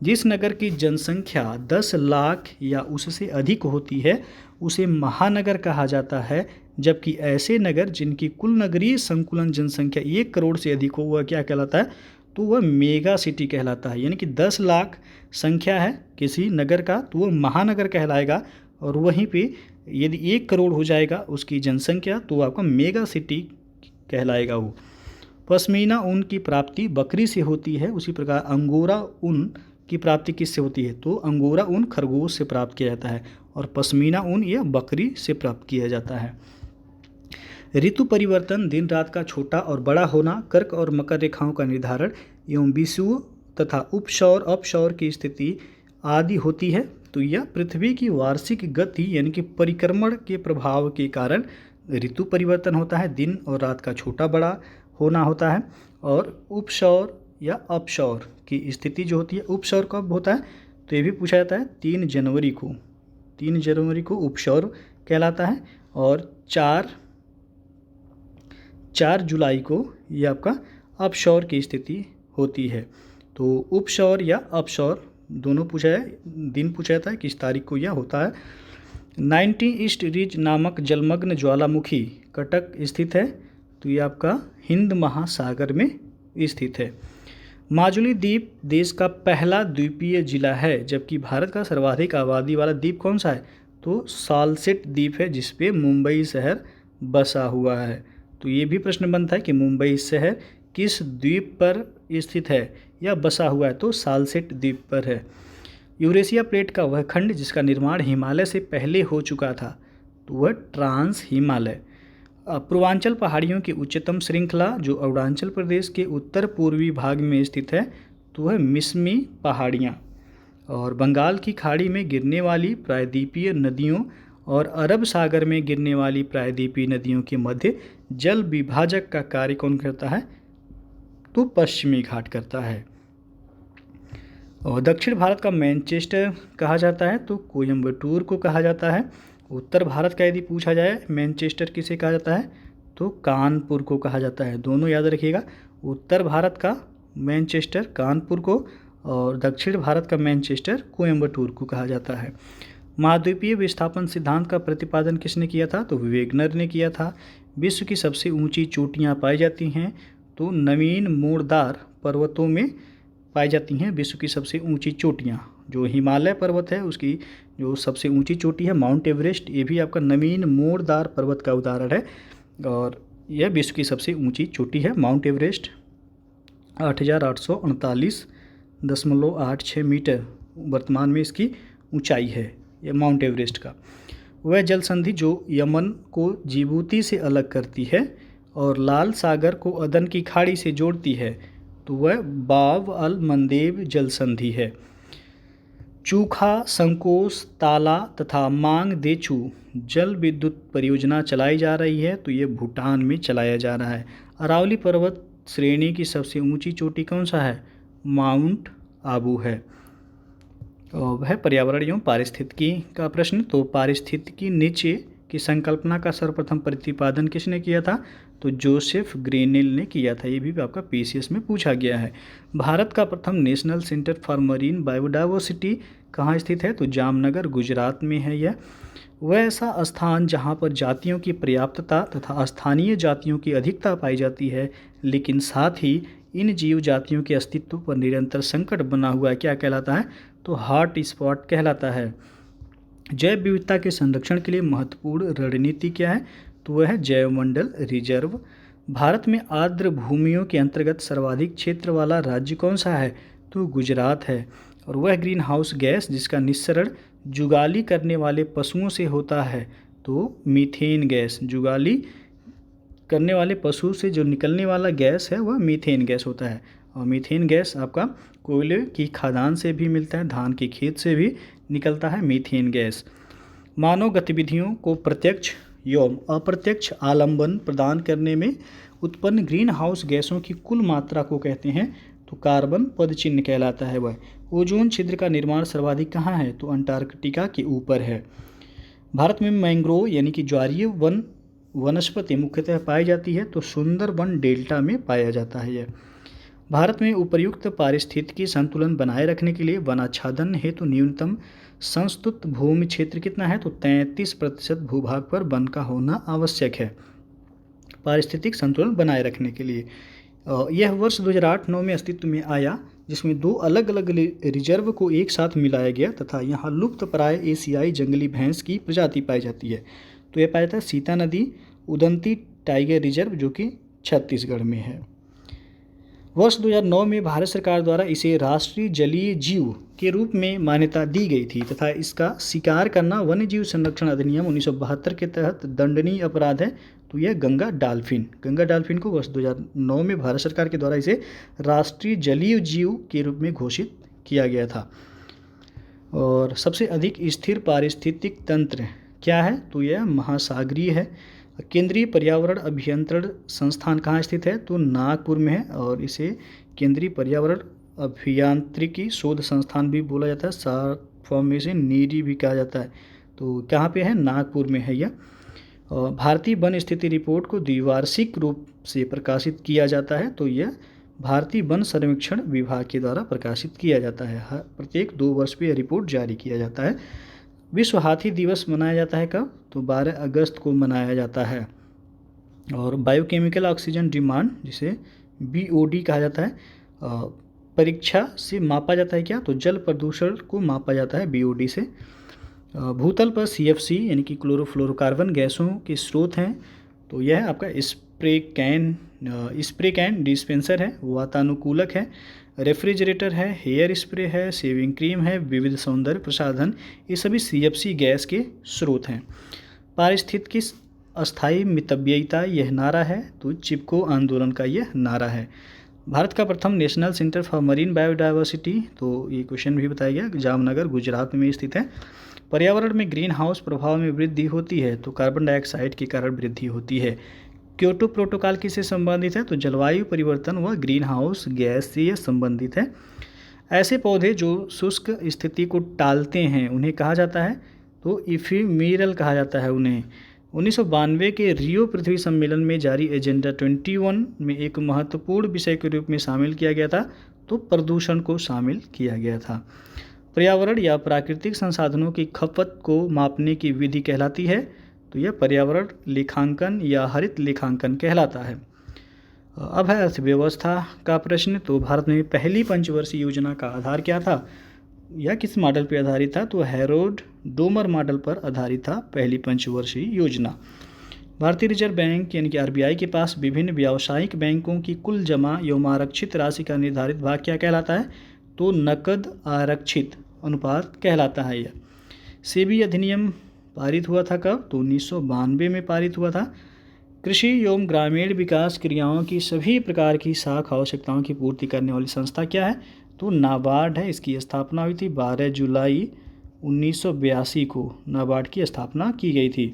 जिस नगर की जनसंख्या 10 लाख या उससे अधिक होती है उसे महानगर कहा जाता है, जबकि ऐसे नगर जिनकी कुल नगरीय संकुलन जनसंख्या 1 करोड़ से अधिक हो वह क्या कहलाता है, तो वह मेगा सिटी कहलाता है। यानी कि 10 लाख संख्या है किसी नगर का तो वह महानगर कहलाएगा, और वहीं पे यदि 1 करोड़ हो जाएगा उसकी जनसंख्या तो आपका मेगा सिटी कहलाएगा वो। पश्मीना ऊन की प्राप्ति बकरी से होती है, उसी प्रकार अंगोरा ऊन की प्राप्ति किससे होती है, तो अंगोरा ऊन खरगोश से प्राप्त किया जाता है और पश्मीना ऊन यह बकरी से प्राप्त किया जाता है। ऋतु परिवर्तन, दिन रात का छोटा और बड़ा होना, कर्क और मकर रेखाओं का निर्धारण एवं विषुव तथा उपसौर अपसौर की स्थिति आदि होती है। तो यह पृथ्वी की वार्षिक गति यानी कि परिक्रमण के प्रभाव के कारण ऋतु परिवर्तन होता है। दिन और रात का छोटा बड़ा होना होता है। और उपसौर या अपसौर की स्थिति जो होती है, उपसौर कब होता है, तो ये भी पूछा जाता है 3 जनवरी को। 3 जनवरी को उपसौर कहलाता है और 4 जुलाई को ये आपका अपसौर की स्थिति होती है। तो उपसौर या अपसौर दोनों पूछा है, दिन पूछा जाता है किस तारीख को यह होता है। 90 ईस्ट रिज नामक जलमग्न ज्वालामुखी कटक स्थित है, तो ये आपका हिंद महासागर में स्थित है। माजुली द्वीप देश का पहला द्वीपीय जिला है, जबकि भारत का सर्वाधिक आबादी वाला द्वीप कौन सा है, तो सालसेट द्वीप है जिसपे मुंबई शहर बसा हुआ है। तो ये भी प्रश्न बनता है कि मुंबई शहर किस द्वीप पर स्थित है या बसा हुआ है, तो सालसेट द्वीप पर है। यूरेशिया प्लेट का वह खंड जिसका निर्माण हिमालय से पहले हो चुका था तो वह ट्रांस हिमालय। पूर्वांचल पहाड़ियों की उच्चतम श्रृंखला जो अरुणाचल प्रदेश के उत्तर पूर्वी भाग में स्थित है तो वह मिसमी पहाड़ियाँ। और बंगाल की खाड़ी में गिरने वाली प्रायद्वीपीय नदियों और अरब सागर में गिरने वाली प्रायद्वीपीय नदियों के मध्य जल विभाजक का कार्य कौन करता है? तो पश्चिमी घाट करता है। और दक्षिण भारत का मैनचेस्टर कहा जाता है तो कोयम्बटूर को कहा जाता है। उत्तर भारत का यदि पूछा जाए मैनचेस्टर किसे कहा जाता है तो कानपुर को कहा जाता है। दोनों याद रखिएगा, उत्तर भारत का मैनचेस्टर कानपुर को और दक्षिण भारत का मैनचेस्टर कोयम्बटूर को कहा जाता है। महाद्वीपीय विस्थापन सिद्धांत का प्रतिपादन किसने किया था? तो वेगनर ने किया था। विश्व की सबसे ऊंची चोटियां पाई जाती हैं तो नवीन मोड़दार पर्वतों में पाई जाती हैं। विश्व की सबसे ऊंची चोटियां जो हिमालय पर्वत है उसकी जो सबसे ऊंची चोटी है माउंट एवरेस्ट, ये भी आपका नवीन मोड़दार पर्वत का उदाहरण है और यह विश्व की सबसे ऊंची चोटी है माउंट एवरेस्ट। 8,848.86 मीटर वर्तमान में इसकी ऊंचाई है यह माउंट एवरेस्ट का। वह जल संधि जो यमन को जिबूती से अलग करती है और लाल सागर को अदन की खाड़ी से जोड़ती है तो वह बाब अल मंदेब जल संधि है। चूखा, संकोस, ताला तथा मांग देचू जल विद्युत परियोजना चलाई जा रही है तो ये भूटान में चलाया जा रहा है। अरावली पर्वत श्रेणी की सबसे ऊंची चोटी कौन सा है? माउंट आबू है। और वह पर्यावरण एवं पारिस्थितिकी का प्रश्न, तो पारिस्थितिकी नीचे की संकल्पना का सर्वप्रथम प्रतिपादन किसने किया था? तो जोसेफ ग्रेनेल ने किया था। ये भी आपका पीसीएस में पूछा गया है। भारत का प्रथम national centre for marine biodiversity कहाँ स्थित है? तो जामनगर गुजरात में है यह। वह ऐसा स्थान जहाँ पर जातियों की पर्याप्तता तथा स्थानीय जातियों की अधिकता पाई जाती है लेकिन साथ ही इन जीव जातियों के अस्तित्व पर निरंतर संकट बना हुआ है, क्या कहलाता है? तो हॉट स्पॉट कहलाता है। जैव विविधता के संरक्षण के लिए महत्वपूर्ण रणनीति क्या है? तो वह है जैवमंडल रिजर्व। भारत में आर्द्र भूमियों के अंतर्गत सर्वाधिक क्षेत्र वाला राज्य कौन सा है? तो गुजरात है। और वह ग्रीन हाउस गैस जिसका निस्सरण जुगाली करने वाले पशुओं से होता है तो मीथेन गैस, जुगाली करने वाले पशु से जो निकलने वाला गैस है वह मीथेन गैस होता है। और मीथेन गैस आपका कोयले की खदान से भी मिलता है, धान के खेत से भी निकलता है मीथेन गैस। मानव गतिविधियों को प्रत्यक्ष एवं अप्रत्यक्ष आलंबन प्रदान करने में उत्पन्न ग्रीन हाउस गैसों की कुल मात्रा को कहते हैं तो कार्बन पद चिन्ह कहलाता है वह। ओजोन छिद्र का निर्माण सर्वाधिक कहाँ है? तो अंटार्कटिका के ऊपर है। भारत में मैंग्रोव यानी कि ज्वारीय वनस्पति मुख्यतः पाई जाती है तो सुंदरबन डेल्टा में पाया जाता है यह। भारत में उपर्युक्त पारिस्थितिकी संतुलन बनाए रखने के लिए वनाच्छादन हेतु न्यूनतम संस्तुत भूमि क्षेत्र कितना है? तो 33% भूभाग पर वन का होना आवश्यक है पारिस्थितिक संतुलन बनाए रखने के लिए। यह वर्ष 2008-9 में अस्तित्व में आया जिसमें 2 अलग अलग रिजर्व को एक साथ मिलाया गया तथा यहाँ लुप्त प्राय एशियाई जंगली भैंस की प्रजाति पाई जाती है। तो यह पाया जाता है सीता नदी उदंती टाइगर रिजर्व जो कि छत्तीसगढ़ में है। वर्ष 2009 में भारत सरकार द्वारा इसे राष्ट्रीय जलीय जीव के रूप में मान्यता दी गई थी तथा इसका शिकार करना वन्य जीव संरक्षण अधिनियम 1972 के तहत दंडनीय अपराध है। तो यह गंगा डाल्फिन को वर्ष 2009 में भारत सरकार के द्वारा इसे राष्ट्रीय जलीय जीव के रूप में घोषित किया गया था। और सबसे अधिक स्थिर पारिस्थितिक तंत्र क्या है? तो यह महासागरीय है। केंद्रीय पर्यावरण अभियंत्रण संस्थान कहाँ स्थित है? तो नागपुर में है और इसे केंद्रीय पर्यावरण अभियांत्रिकी शोध संस्थान भी बोला जाता है, शॉर्ट फॉर्म में से नीरी भी कहा जाता है। तो कहाँ पे है? नागपुर में है यह। भारतीय वन स्थिति रिपोर्ट को द्विवार्षिक रूप से प्रकाशित किया जाता है तो यह भारतीय वन सर्वेक्षण विभाग के द्वारा प्रकाशित किया जाता है। प्रत्येक 2 वर्ष पे यह रिपोर्ट जारी किया जाता है। विश्व हाथी दिवस मनाया जाता है कब? तो 12 अगस्त को मनाया जाता है। और बायोकेमिकल ऑक्सीजन डिमांड जिसे BOD कहा जाता है परीक्षा से मापा जाता है क्या? तो जल प्रदूषण को मापा जाता है BOD से। भूतल पर CFC यानी कि क्लोरोफ्लोरोकार्बन गैसों के स्रोत हैं तो यह आपका स्प्रे कैन डिस्पेंसर है, वातानुकूलक है, रेफ्रिजरेटर है, हेयर स्प्रे है, शेविंग क्रीम है, विविध सौंदर्य प्रसाधन, ये सभी CFC गैस के स्रोत हैं। पारिस्थितिकी अस्थायी मितव्ययिता यह नारा है तो चिपको आंदोलन का यह नारा है। भारत का प्रथम national centre for marine biodiversity, तो ये क्वेश्चन भी बताया गया, जामनगर गुजरात में स्थित है। पर्यावरण में ग्रीन हाउस प्रभाव में वृद्धि होती है तो कार्बन डाइऑक्साइड के कारण वृद्धि होती है। क्योटो प्रोटोकॉल किससे संबंधित है? तो जलवायु परिवर्तन व ग्रीन हाउस गैस से संबंधित है। ऐसे पौधे जो शुष्क स्थिति को टालते हैं उन्हें कहा जाता है? तो इफिमेरल कहा जाता है उन्हें। 1992 के रियो पृथ्वी सम्मेलन में जारी एजेंडा 21 में एक महत्वपूर्ण विषय के रूप में शामिल किया गया था, तो प्रदूषण को शामिल किया गया था। पर्यावरण या प्राकृतिक संसाधनों की खपत को मापने की विधि कहलाती है? तो यह पर्यावरण लेखांकन या हरित लेखांकन कहलाता है। अब है अर्थव्यवस्था का प्रश्न। तो भारत में पहली पंचवर्षीय योजना का आधार क्या था या किस मॉडल पर आधारित था? तो हैरोल्ड डोमर मॉडल पर आधारित था पहली पंचवर्षीय योजना। भारतीय रिजर्व बैंक यानी कि आरबीआई के पास विभिन्न व्यावसायिक बैंकों की कुल जमा एवं आरक्षित राशि का निर्धारित भाग क्या कहलाता है? तो नकद आरक्षित अनुपात कहलाता है। यह सेबी अधिनियम पारित हुआ था कब? तो 1992 में पारित हुआ था। कृषि एवं ग्रामीण विकास क्रियाओं की सभी प्रकार की साख आवश्यकताओं की पूर्ति करने वाली संस्था क्या है? तो नाबार्ड है। इसकी स्थापना हुई थी 12 जुलाई 1982 को नाबार्ड की स्थापना की गई थी।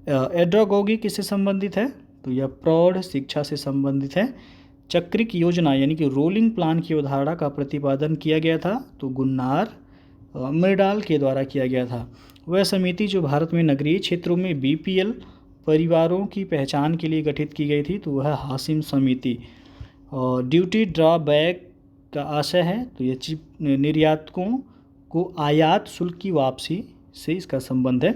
एड्रागोगी किससे संबंधित है? तो यह प्रौढ़ शिक्षा से संबंधित है। चक्रिक योजना यानी कि रोलिंग प्लान की अवधारणा का प्रतिपादन किया गया था, तो गुन्नार मृडाल के द्वारा किया गया था। वह समिति जो भारत में नगरीय क्षेत्रों में बीपीएल परिवारों की पहचान के लिए गठित की गई थी, तो वह हासिम समिति। और ड्यूटी ड्रॉबैक का आशय है, तो यह निर्यातकों को आयात शुल्क की वापसी से इसका संबंध है।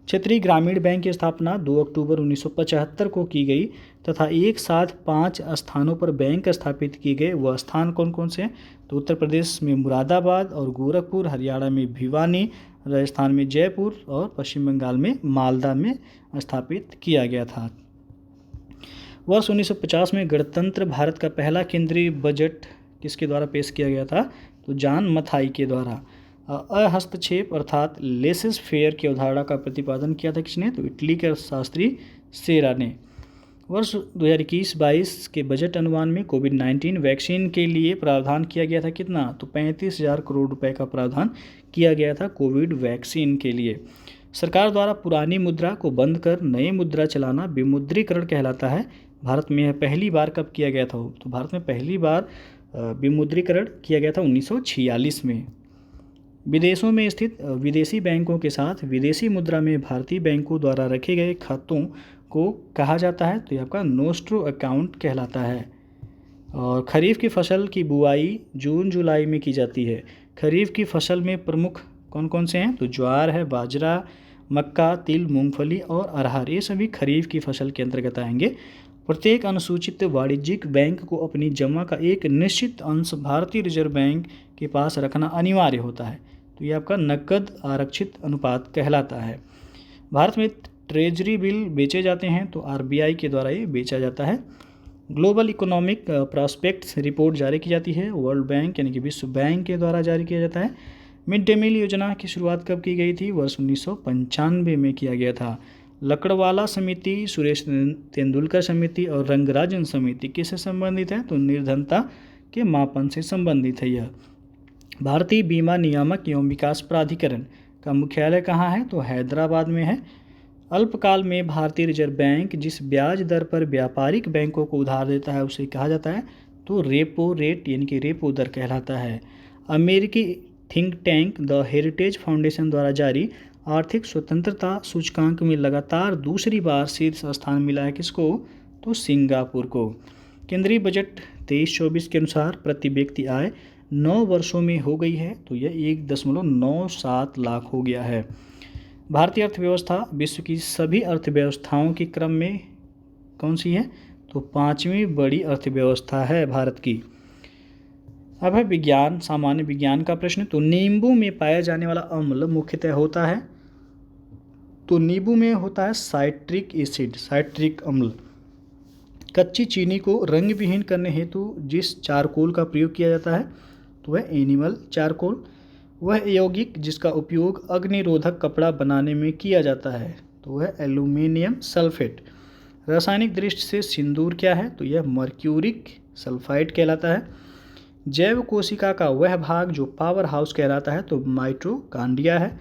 क्षेत्रीय ग्रामीण बैंक की स्थापना 2 अक्टूबर 1975 को की गई तथा एक साथ 5 स्थानों पर बैंक स्थापित किए गए। वह स्थान कौन कौन से हैं? तो उत्तर प्रदेश में मुरादाबाद और गोरखपुर, हरियाणा में भिवानी, राजस्थान में जयपुर और पश्चिम बंगाल में मालदा में स्थापित किया गया था। वर्ष 1950 में गणतंत्र भारत का पहला केंद्रीय बजट किसके द्वारा पेश किया गया था? तो जॉन मथाई के द्वारा। अहस्तक्षेप अर्थात लेसेस फेयर की अवधारणा का प्रतिपादन किया था किसने? तो इटली के अर्थशास्त्री सेरा ने। वर्ष 2021-22 के बजट अनुमान में कोविड-19 वैक्सीन के लिए प्रावधान किया गया था कितना? तो 35,000 करोड़ रुपए का प्रावधान किया गया था कोविड वैक्सीन के लिए। सरकार द्वारा पुरानी मुद्रा को बंद कर नई मुद्रा चलाना विमुद्रीकरण कहलाता है। भारत में यह पहली बार कब किया गया था? तो भारत में पहली बार विमुद्रीकरण किया गया था 1946 में। विदेशों में स्थित विदेशी बैंकों के साथ विदेशी मुद्रा में भारतीय बैंकों द्वारा रखे गए खातों को कहा जाता है? तो ये आपका नोस्ट्रो अकाउंट कहलाता है। और खरीफ की फसल की बुआई जून जुलाई में की जाती है। खरीफ की फसल में प्रमुख कौन कौन से हैं? तो ज्वार है, बाजरा, मक्का, तिल, मूंगफली और अरहर, ये सभी खरीफ की फसल के अंतर्गत आएंगे। प्रत्येक अनुसूचित वाणिज्यिक बैंक को अपनी जमा का एक निश्चित अंश भारतीय रिजर्व बैंक के पास रखना अनिवार्य होता है। तो ये आपका नकद आरक्षित अनुपात कहलाता है। भारत में ट्रेजरी बिल बेचे जाते हैं, तो आरबीआई के द्वारा ये बेचा जाता है। ग्लोबल इकोनॉमिक प्रॉस्पेक्ट्स रिपोर्ट जारी की जाती है वर्ल्ड बैंक यानी कि विश्व बैंक के द्वारा जारी किया जाता है। मिड डे मील योजना की शुरुआत कब की गई थी? वर्ष 1995 में किया गया था। लकड़वाला समिति, सुरेश तेंदुलकर समिति और रंगराजन समिति किससे संबंधित है? तो निर्धनता के मापन से संबंधित है। यह भारतीय बीमा नियामक एवं विकास प्राधिकरण का मुख्यालय कहाँ है? तो हैदराबाद में है। अल्पकाल में भारतीय रिजर्व बैंक जिस ब्याज दर पर व्यापारिक बैंकों को उधार देता है उसे कहा जाता है? तो रेपो रेट यानी कि रेपो दर कहलाता है। अमेरिकी think tank the heritage foundation द्वारा जारी आर्थिक स्वतंत्रता सूचकांक में लगातार दूसरी बार शीर्ष स्थान मिला है किसको? तो सिंगापुर को। केंद्रीय बजट 23-24 के अनुसार प्रति व्यक्ति आय 9 वर्षों में हो गई है, तो यह 1.97 लाख हो गया है। भारतीय अर्थव्यवस्था विश्व की सभी अर्थव्यवस्थाओं के क्रम में कौन सी है? तो 5वीं बड़ी अर्थव्यवस्था है भारत की। अब है विज्ञान, सामान्य विज्ञान का प्रश्न। तो नींबू में पाया जाने वाला अम्ल मुख्यतः होता है? तो नींबू में होता है साइट्रिक एसिड, साइट्रिक अम्ल। कच्ची चीनी को रंग विहीन करने हेतु जिस चारकोल का प्रयोग किया जाता है तो वह एनिमल चारकोल। वह यौगिक जिसका उपयोग अग्निरोधक कपड़ा बनाने में किया जाता है तो वह एल्यूमिनियम सल्फेट। रासायनिक दृष्टि से सिंदूर क्या है? तो यह मर्क्यूरिक सल्फाइड कहलाता है। जैव कोशिका का वह भाग जो पावर हाउस कहलाता है तो माइटोकॉन्ड्रिया है।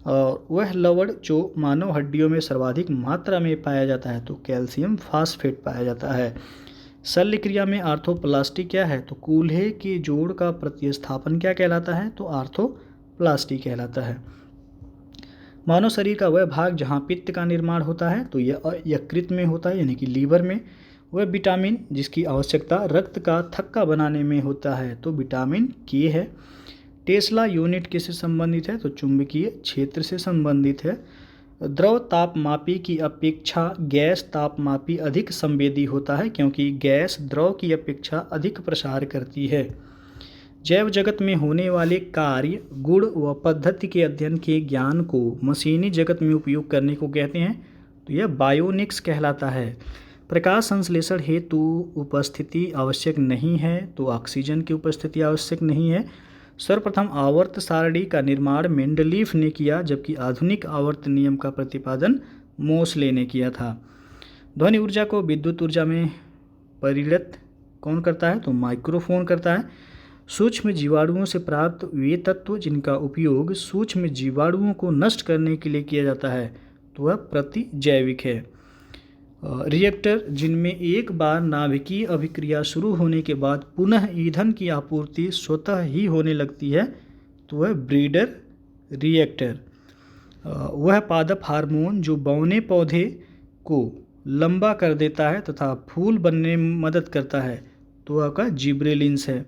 और वह लवण जो मानव हड्डियों में सर्वाधिक मात्रा में पाया जाता है तो कैल्शियम फास्फेट पाया जाता है। शल्य क्रिया में आर्थोप्लास्टी क्या है तो कूल्हे के जोड़ का प्रतिस्थापन क्या कहलाता है तो आर्थोप्लास्टी कहलाता है। मानव शरीर का वह भाग जहाँ पित्त का निर्माण होता है तो यह यकृत में होता है, यानी कि लीवर में। वह विटामिन जिसकी आवश्यकता रक्त का थक्का बनाने में होता है तो विटामिन के है। टेस्ला यूनिट किससे संबंधित है तो चुंबकीय क्षेत्र से संबंधित है। द्रव तापमापी की अपेक्षा गैस तापमापी अधिक संवेदी होता है क्योंकि गैस द्रव की अपेक्षा अधिक प्रसार करती है। जैव जगत में होने वाले कार्य, गुण व पद्धति के अध्ययन के ज्ञान को मशीनी जगत में उपयोग करने को कहते हैं तो यह बायोनिक्स कहलाता है। प्रकाश संश्लेषण हेतु उपस्थिति आवश्यक नहीं है तो ऑक्सीजन की उपस्थिति आवश्यक नहीं है। सर्वप्रथम आवर्त सारणी का निर्माण मेंडलीफ ने किया जबकि आधुनिक आवर्त नियम का प्रतिपादन मोसले ने किया था। ध्वनि ऊर्जा को विद्युत ऊर्जा में परिणत कौन करता है तो माइक्रोफोन करता है। सूक्ष्म जीवाणुओं से प्राप्त वे तत्व जिनका उपयोग सूक्ष्म जीवाणुओं को नष्ट करने के लिए किया जाता है तो वह प्रतिजैविक है। रिएक्टर जिनमें एक बार नाभिकीय अभिक्रिया शुरू होने के बाद पुनः ईंधन की आपूर्ति स्वतः ही होने लगती है तो वह ब्रीडर रिएक्टर। वह पादप हार्मोन जो बौने पौधे को लंबा कर देता है तथा फूल बनने में मदद करता है तो वह आपका जिब्रेलिन्स है।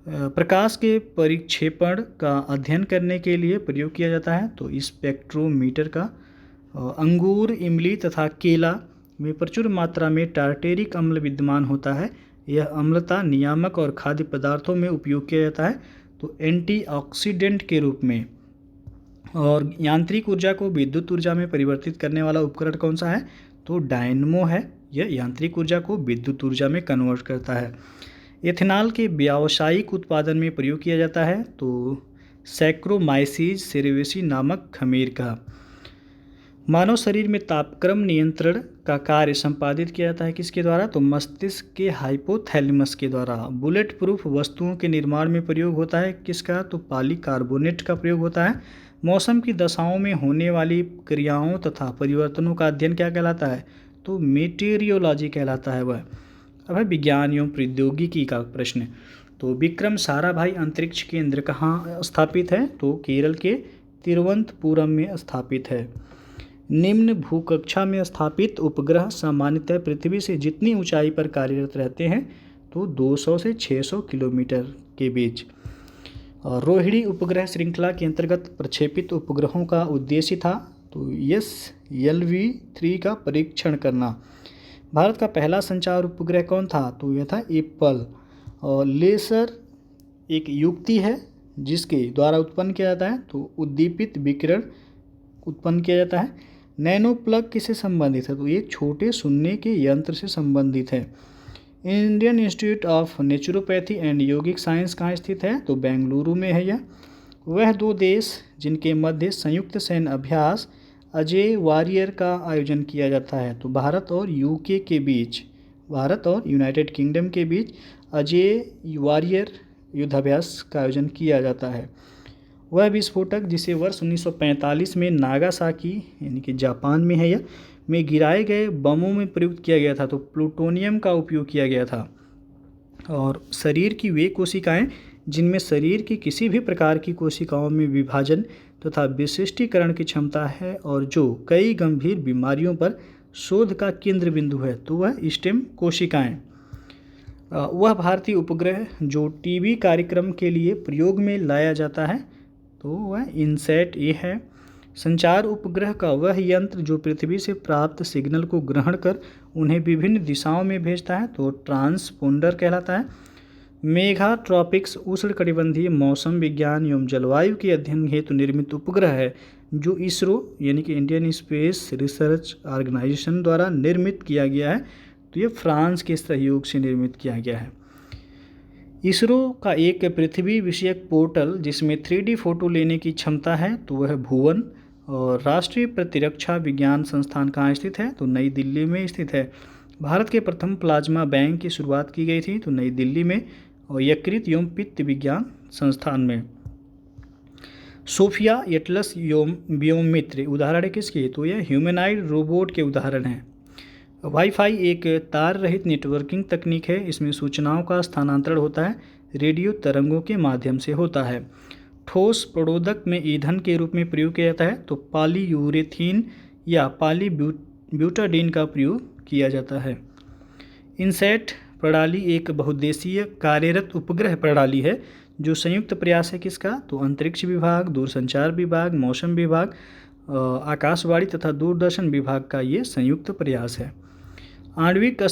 प्रकाश के परिक्षेपण का अध्ययन करने के लिए प्रयोग किया जाता है तो स्पेक्ट्रोमीटर का। अंगूर, इमली तथा केला में प्रचुर मात्रा में टार्टेरिक अम्ल विद्यमान होता है। यह अम्लता नियामक और खाद्य पदार्थों में उपयोग किया जाता है तो एंटीऑक्सीडेंट के रूप में। और यांत्रिक ऊर्जा को विद्युत ऊर्जा में परिवर्तित करने वाला उपकरण कौन सा है तो डायनमो है। यह यांत्रिक ऊर्जा को विद्युत ऊर्जा में कन्वर्ट करता है। एथेनॉल के व्यावसायिक उत्पादन में प्रयोग किया जाता है तो सैक्रोमाइसीज सेरेवेसी नामक खमीर का। मानव शरीर में तापक्रम नियंत्रण का कार्य संपादित किया जाता है किसके द्वारा तो मस्तिष्क के हाइपोथैलेमस के द्वारा। बुलेट प्रूफ वस्तुओं के निर्माण में प्रयोग होता है किसका तो पॉलीकार्बोनेट का प्रयोग होता है। मौसम की दशाओं में होने वाली क्रियाओं तथा परिवर्तनों का अध्ययन क्या कहलाता है तो मेटेरियोलॉजी कहलाता है वह। अब है विज्ञान एवं प्रौद्योगिकी का प्रश्न। तो विक्रम साराभाई अंतरिक्ष केंद्र कहाँ स्थापित है तो केरल के तिरुवनंतपुरम में स्थापित है। निम्न भूकक्षा में स्थापित उपग्रह सामान्यतः पृथ्वी से जितनी ऊंचाई पर कार्यरत रहते हैं तो 200 से 600 किलोमीटर के बीच। और रोहिणी उपग्रह श्रृंखला के अंतर्गत प्रक्षेपित उपग्रहों का उद्देश्य था तो SLV-3 का परीक्षण करना। भारत का पहला संचार उपग्रह कौन था तो यह था एप्पल। और लेसर एक युक्ति है जिसके द्वारा उत्पन्न किया जाता है तो उद्दीपित विकिरण उत्पन्न किया जाता है। नैनो प्लग किससे संबंधित है तो एक छोटे सुनने के यंत्र से संबंधित है। Indian institute of naturopathy and yogic science कहाँ स्थित है तो बेंगलुरु में है यह। वह दो देश जिनके मध्य संयुक्त सैन्य अभ्यास अजय वॉरियर का आयोजन किया जाता है तो भारत और यूके के बीच, भारत और यूनाइटेड किंगडम के बीच अजय वॉरियर युद्धाभ्यास का आयोजन किया जाता है। वह विस्फोटक जिसे वर्ष 1945 में नागासाकी यानी कि जापान में है यह में गिराए गए बमों में प्रयुक्त किया गया था तो प्लूटोनियम का उपयोग किया गया था। और शरीर की वे कोशिकाएं जिनमें शरीर की किसी भी प्रकार की कोशिकाओं में विभाजन तथा विशिष्टीकरण की क्षमता है और जो कई गंभीर बीमारियों पर शोध का केंद्र बिंदु है तो वह स्टेम कोशिकाएं। वह भारतीय उपग्रह जो टीवी कार्यक्रम के लिए प्रयोग में लाया जाता है तो वह इनसैट ए है। संचार उपग्रह का वह यंत्र जो पृथ्वी से प्राप्त सिग्नल को ग्रहण कर उन्हें विभिन्न दिशाओं में भेजता है तो ट्रांसपोंडर कहलाता है। मेघाट्रॉपिक्स उष्णकटिबंधीय मौसम विज्ञान एवं जलवायु के अध्ययन हेतु निर्मित उपग्रह है जो इसरो यानी कि इंडियन स्पेस रिसर्च ऑर्गेनाइजेशन द्वारा निर्मित किया गया है तो ये फ्रांस के सहयोग से निर्मित किया गया है। इसरो का एक पृथ्वी विषयक पोर्टल जिसमें 3D फोटो लेने की क्षमता है तो वह भुवन। और राष्ट्रीय प्रतिरक्षा विज्ञान संस्थान कहाँ स्थित है तो नई दिल्ली में स्थित है। भारत के प्रथम प्लाज्मा बैंक की शुरुआत की गई थी तो नई दिल्ली में और यकृत एवं पित्त विज्ञान संस्थान में। सोफिया एटलस व्योममित्र उदाहरण है किसकी, तो यह ह्यूमैनॉइड रोबोट के उदाहरण हैं। वाईफाई एक तार रहित नेटवर्किंग तकनीक है, इसमें सूचनाओं का स्थानांतरण होता है रेडियो तरंगों के माध्यम से होता है। ठोस प्रोडक्ट में ईंधन के रूप में प्रयोग किया जाता है तो पॉलीयूरेथीन या पॉलीब्यूटाडीन का प्रयोग किया जाता है। इनसैट प्रणाली एक बहुउद्देशीय कार्यरत उपग्रह प्रणाली है जो संयुक्त प्रयास है किसका, तो अंतरिक्ष विभाग, दूरसंचार विभाग, मौसम विभाग, आकाशवाणी तथा दूरदर्शन विभाग का ये संयुक्त प्रयास है। आणविक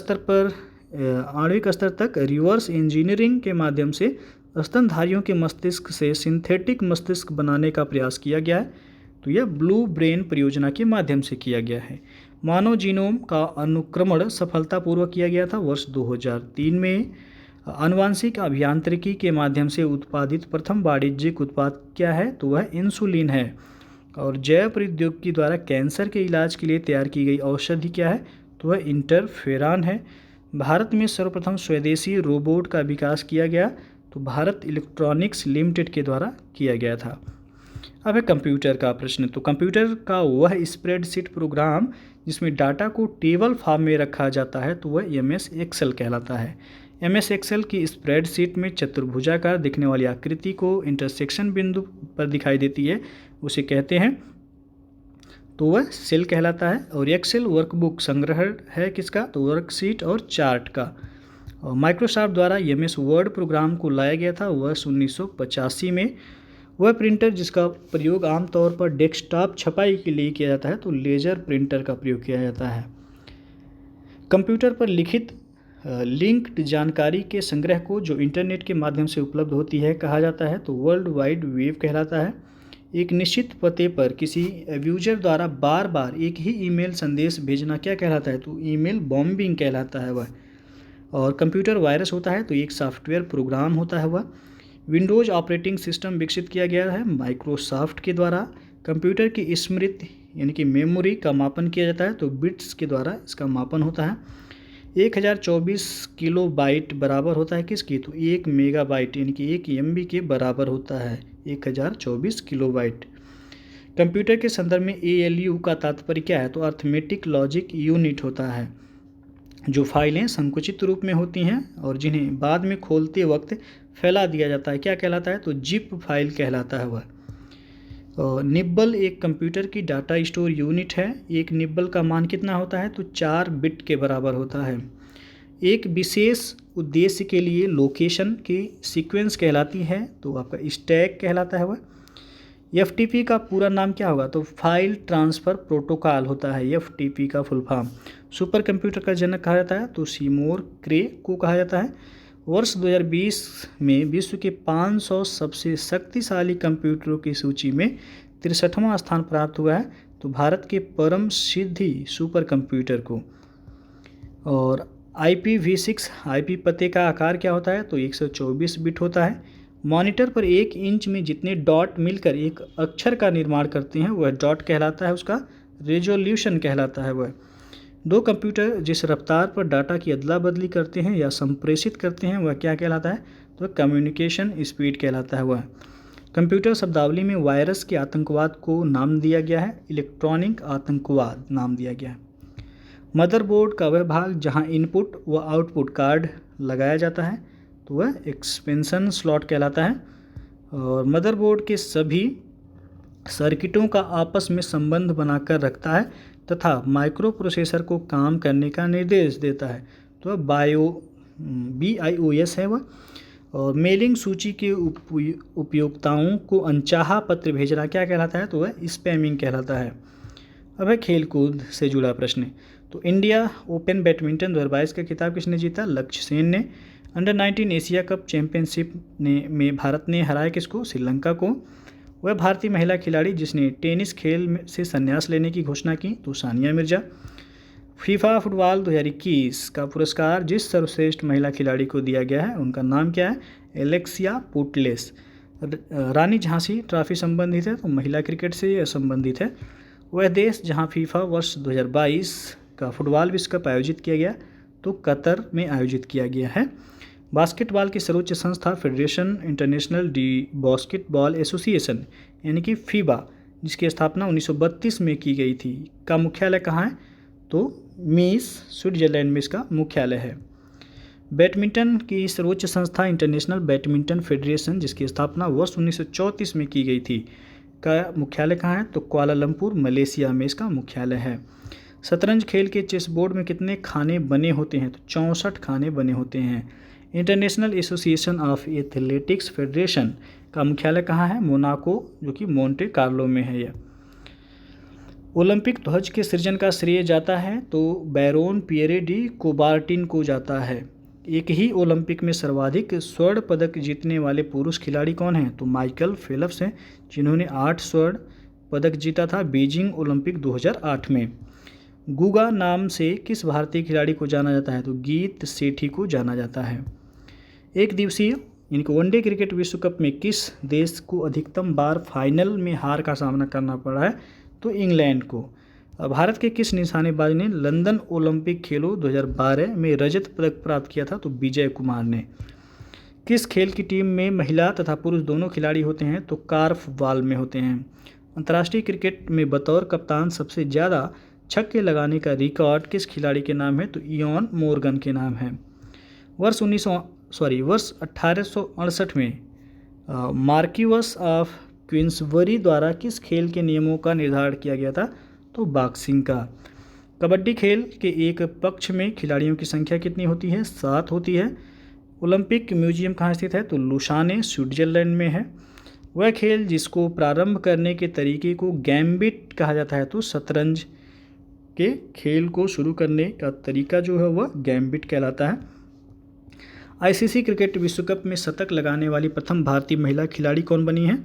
स्तर तक रिवर्स इंजीनियरिंग के माध्यम से स्तनधारियों के मस्तिष्क से सिंथेटिक मस्तिष्क बनाने का प्रयास किया गया है तो यह ब्लू ब्रेन परियोजना के माध्यम से किया गया है। मानव जीनोम का अनुक्रमण सफलतापूर्वक किया गया था वर्ष 2003 में। आनुवांशिक अभियांत्रिकी के माध्यम से उत्पादित प्रथम वाणिज्यिक उत्पाद क्या है, तो वह इंसुलिन है। और जैव प्रौद्योगिकी द्वारा कैंसर के इलाज के लिए तैयार की गई औषधि क्या है, तो वह इंटरफेरान है। भारत में सर्वप्रथम स्वदेशी रोबोट का विकास किया गया तो भारत इलेक्ट्रॉनिक्स लिमिटेड के द्वारा किया गया था। अब है कंप्यूटर का प्रश्न। तो कंप्यूटर का वह स्प्रेडशीट प्रोग्राम जिसमें डाटा को टेबल फॉर्म में रखा जाता है तो वह MS एक्सेल कहलाता है। MS एक्सेल की स्प्रेडशीट में चतुर्भुजाकार दिखने वाली आकृति को इंटरसेक्शन बिंदु पर दिखाई देती है, उसे कहते हैं तो वह सेल कहलाता है। और एक्सेल वर्कबुक संग्रह है किसका, तो वर्कशीट और चार्ट का। और माइक्रोसॉफ्ट द्वारा MS वर्ड प्रोग्राम को लाया गया था वर्ष 1985 में। वह प्रिंटर जिसका प्रयोग आमतौर पर डेस्कटॉप छपाई के लिए किया जाता है तो लेजर प्रिंटर का प्रयोग किया जाता है। कंप्यूटर पर लिखित लिंक्ड जानकारी के संग्रह को जो इंटरनेट के माध्यम से उपलब्ध होती है कहा जाता है तो वर्ल्ड वाइड वेब कहलाता है। एक निश्चित पते पर किसी यूजर द्वारा बार बार एक ही ईमेल संदेश भेजना क्या कहलाता है, तो ईमेल बॉम्बिंग कहलाता है वह। और कंप्यूटर वायरस होता है तो एक सॉफ्टवेयर प्रोग्राम होता है वह। विंडोज़ ऑपरेटिंग सिस्टम विकसित किया गया है माइक्रोसॉफ्ट के द्वारा। कंप्यूटर की स्मृति यानी कि मेमोरी का मापन किया जाता है तो बिट्स के द्वारा इसका मापन होता है। 1024 किलोबाइट बराबर होता है किसकी, तो 1 मेगाबाइट यानी कि 1 MB के बराबर होता है 1024 किलोबाइट। कंप्यूटर के संदर्भ में ALU का तात्पर्य क्या है, तो अर्थमेटिक लॉजिक यूनिट होता है। जो फाइलें संकुचित रूप में होती हैं और जिन्हें बाद में खोलते वक्त फैला दिया जाता है क्या कहलाता है, तो जिप फाइल कहलाता है वह। निब्बल एक कंप्यूटर की डाटा स्टोर यूनिट है। एक निब्बल का मान कितना होता है, तो 4 बिट के बराबर होता है। एक विशेष उद्देश्य के लिए लोकेशन की सीक्वेंस कहलाती है तो आपका स्टैक कहलाता है वह। FTP का पूरा नाम क्या होगा, तो फाइल ट्रांसफ़र प्रोटोकॉल होता है FTP का फुल फॉर्म। सुपर कंप्यूटर का जनक कहा जाता है तो सीमोर क्रे को कहा जाता है। वर्ष 2020 में विश्व के 500 सबसे शक्तिशाली कंप्यूटरों की सूची में 63वां स्थान प्राप्त हुआ है तो भारत के परम सिद्धि सुपर कंप्यूटर को। और IPv6 IP पते का आकार क्या होता है, तो 124 बिट होता है। मॉनिटर पर 1 इंच में जितने डॉट मिलकर एक अक्षर का निर्माण करते हैं वह डॉट कहलाता है, उसका रेजोल्यूशन कहलाता है वह। 2 कंप्यूटर जिस रफ्तार पर डाटा की अदला बदली करते हैं या संप्रेषित करते हैं वह क्या कहलाता है, तो कम्युनिकेशन स्पीड कहलाता है वह। कंप्यूटर शब्दावली में वायरस के आतंकवाद को नाम दिया गया है इलेक्ट्रॉनिक आतंकवाद नाम दिया गया है। मदरबोर्ड का वह भाग जहां इनपुट व आउटपुट कार्ड लगाया जाता है तो वह एक्सपेंशन स्लॉट कहलाता है। और मदरबोर्ड के सभी सर्किटों का आपस में संबंध बनाकर रखता है तथा माइक्रो प्रोसेसर को काम करने का निर्देश देता है तो BIOS है वह। और मेलिंग सूची के उपयोक्ताओं को अनचाहा पत्र भेजना क्या कहलाता है, तो वह स्पैमिंग कहलाता है। अब है खेलकूद से जुड़ा प्रश्न। तो इंडिया ओपन बैडमिंटन 2022 का खिताब किसने जीता, लक्ष्य सेन ने। अंडर 19 एशिया कप चैंपियनशिप में भारत ने हराया किसको, श्रीलंका को। वह भारतीय महिला खिलाड़ी जिसने टेनिस खेल से संन्यास लेने की घोषणा की तो सानिया मिर्जा। फीफा फुटबॉल 2021 का पुरस्कार जिस सर्वश्रेष्ठ महिला खिलाड़ी को दिया गया है उनका नाम क्या है, एलेक्सिया पुटलेस। रानी झांसी ट्रॉफी संबंधित है तो महिला क्रिकेट से यह संबंधित है। वह देश जहां फीफा वर्ष 2022 का फुटबॉल विश्व कप आयोजित किया गया तो कतर में आयोजित किया गया है। बास्केटबॉल की सर्वोच्च संस्था federation international D basketball association यानी कि फीबा, जिसकी स्थापना 1932 में की गई थी, का मुख्यालय कहाँ है? तो मीस, स्विट्जरलैंड में इसका मुख्यालय है। बैडमिंटन की सर्वोच्च संस्था इंटरनेशनल बैडमिंटन फेडरेशन, जिसकी स्थापना वर्ष 1934 में की गई थी, का मुख्यालय कहाँ है? तो कुआलालंपुर, मलेशिया में इसका मुख्यालय है। शतरंज खेल के चेस बोर्ड में कितने खाने बने होते हैं? तो 64 खाने बने होते हैं। International association of athletics federation का मुख्यालय कहाँ है? मोनाको, जो कि मोंटे कार्लो में है यह। ओलंपिक ध्वज के सृजन का श्रेय जाता है तो बैरोन पियरे डी कोबार्टिन को जाता है। एक ही ओलंपिक में सर्वाधिक स्वर्ण पदक जीतने वाले पुरुष खिलाड़ी कौन हैं? तो माइकल फेल्प्स हैं, जिन्होंने 8 स्वर्ण पदक जीता था बीजिंग ओलंपिक 2008 में। गुगा नाम से किस भारतीय खिलाड़ी को जाना जाता है? तो गीत सेठी को जाना जाता है। एक दिवसीय यानी कि वनडे क्रिकेट विश्व कप में किस देश को अधिकतम बार फाइनल में हार का सामना करना पड़ा है? तो इंग्लैंड को। भारत के किस निशानेबाज ने लंदन ओलंपिक खेलों 2012 में रजत पदक प्राप्त किया था? तो विजय कुमार ने। किस खेल की टीम में महिला तथा पुरुष दोनों खिलाड़ी होते हैं? तो कार्फबॉल में होते हैं। अंतर्राष्ट्रीय क्रिकेट में बतौर कप्तान सबसे ज़्यादा छक्के लगाने का रिकॉर्ड किस खिलाड़ी के नाम है? तो इयॉन मोर्गन के नाम है। वर्ष 1868 में मार्क्विस ऑफ क्वींसबरी द्वारा किस खेल के नियमों का निर्धारण किया गया था? तो बॉक्सिंग का। कबड्डी खेल के एक पक्ष में खिलाड़ियों की संख्या कितनी होती है? 7 होती है। ओलंपिक म्यूजियम कहाँ स्थित है? तो लुसाने, स्विट्जरलैंड में है। वह खेल जिसको प्रारंभ करने के तरीके को गैम्बिट कहा जाता है, तो शतरंज के खेल को शुरू करने का तरीका जो है वह गैम्बिट कहलाता है। आईसीसी क्रिकेट विश्व कप में शतक लगाने वाली प्रथम भारतीय महिला खिलाड़ी कौन बनी है?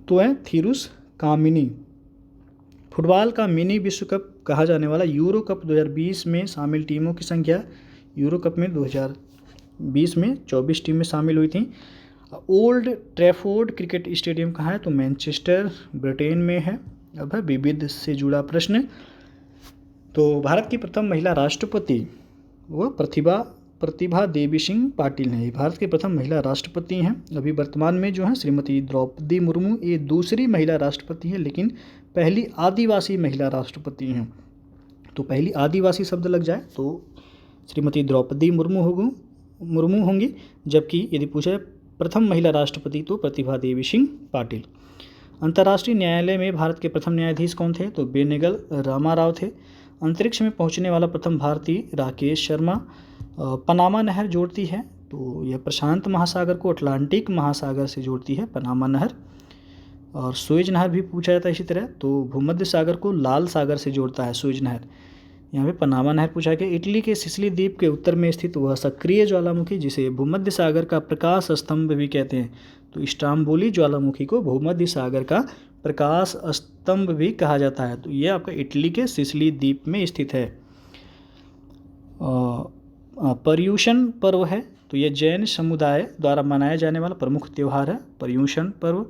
तो है थिरुस कामिनी। फुटबॉल का मिनी विश्व कप कहा जाने वाला यूरो कप 2020 में शामिल टीमों की संख्या, यूरो कप में 2020 में 24 टीमें शामिल हुई थीं। ओल्ड ट्रैफोर्ड क्रिकेट स्टेडियम कहाँ है? तो मैनचेस्टर, ब्रिटेन में है। अब है विविध से जुड़ा प्रश्न। तो भारत की प्रथम महिला राष्ट्रपति वो प्रतिभा देवी सिंह पाटिल हैं। भारत की प्रथम महिला राष्ट्रपति हैं। अभी वर्तमान में जो है श्रीमती द्रौपदी मुर्मू, ये दूसरी महिला राष्ट्रपति हैं, लेकिन पहली आदिवासी महिला राष्ट्रपति हैं। तो पहली आदिवासी शब्द लग जाए तो श्रीमती द्रौपदी मुर्मू होंगी, जबकि यदि पूछा प्रथम महिला राष्ट्रपति तो प्रतिभा देवी सिंह पाटिल। अंतर्राष्ट्रीय न्यायालय में भारत के प्रथम न्यायाधीश कौन थे? तो बेनेगल रामाराव थे। अंतरिक्ष में पहुंचने वाला प्रथम भारतीय राकेश शर्मा। पनामा नहर जोड़ती है, तो यह प्रशांत महासागर को अटलांटिक महासागर से जोड़ती है, पनामा नहर। और सुएज नहर भी पूछा जाता है इसी तरह, तो भूमध्य सागर को लाल सागर से जोड़ता है सुएज नहर। यहाँ पे पनामा नहर पूछा गया। इटली के सिसिली द्वीप के उत्तर में स्थित वह सक्रिय ज्वालामुखी जिसे भूमध्य सागर का प्रकाश स्तंभ भी कहते हैं, तो स्ट्राम्बोली ज्वालामुखी को भूमध्य सागर का प्रकाश स्तंभ भी कहा जाता है। तो ये आपका इटली के सिसिली द्वीप में स्थित है। पर्युषण पर्व है, तो यह जैन समुदाय द्वारा मनाया जाने वाला प्रमुख त्यौहार है, पर्युषण पर्व।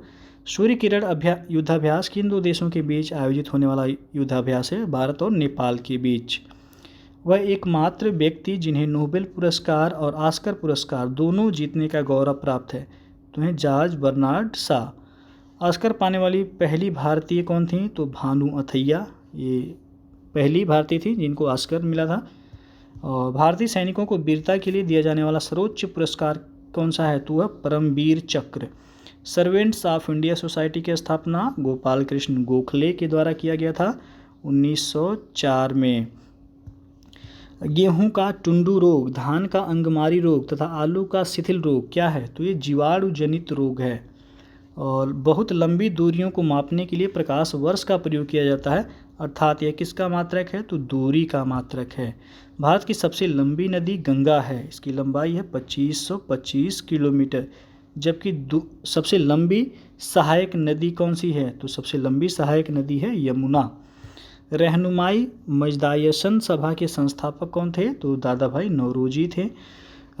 सूर्य किरण युद्धाभ्यास किन दो देशों के बीच आयोजित होने वाला युद्धाभ्यास है? भारत और नेपाल के बीच। वह एकमात्र व्यक्ति जिन्हें नोबेल पुरस्कार और ऑस्कर पुरस्कार दोनों जीतने का गौरव प्राप्त है, तो हैं जॉर्ज बर्नार्ड शॉ। ऑस्कर पाने वाली पहली भारतीय कौन थी? तो भानु अथैया, ये पहली भारतीय थी जिनको ऑस्कर मिला था। और भारतीय सैनिकों को वीरता के लिए दिया जाने वाला सर्वोच्च पुरस्कार कौन सा है? तो वह परमवीर चक्र। सर्वेंट्स ऑफ इंडिया सोसाइटी की स्थापना गोपाल कृष्ण गोखले के द्वारा किया गया था 1904 में। गेहूं का टुंडू रोग, धान का अंगमारी रोग तथा आलू का शिथिल रोग क्या है? तो ये जीवाणु जनित रोग है। और बहुत लंबी दूरियों को मापने के लिए प्रकाश वर्ष का प्रयोग किया जाता है, अर्थात यह किसका मात्रक है? तो दूरी का मात्रक है। भारत की सबसे लंबी नदी गंगा है, इसकी लंबाई है 2525 किलोमीटर। जबकि सबसे लंबी सहायक नदी कौन सी है? तो सबसे लंबी सहायक नदी है यमुना। रहनुमाई मजदायसन सभा के संस्थापक कौन थे? तो दादा भाई नौरोजी थे।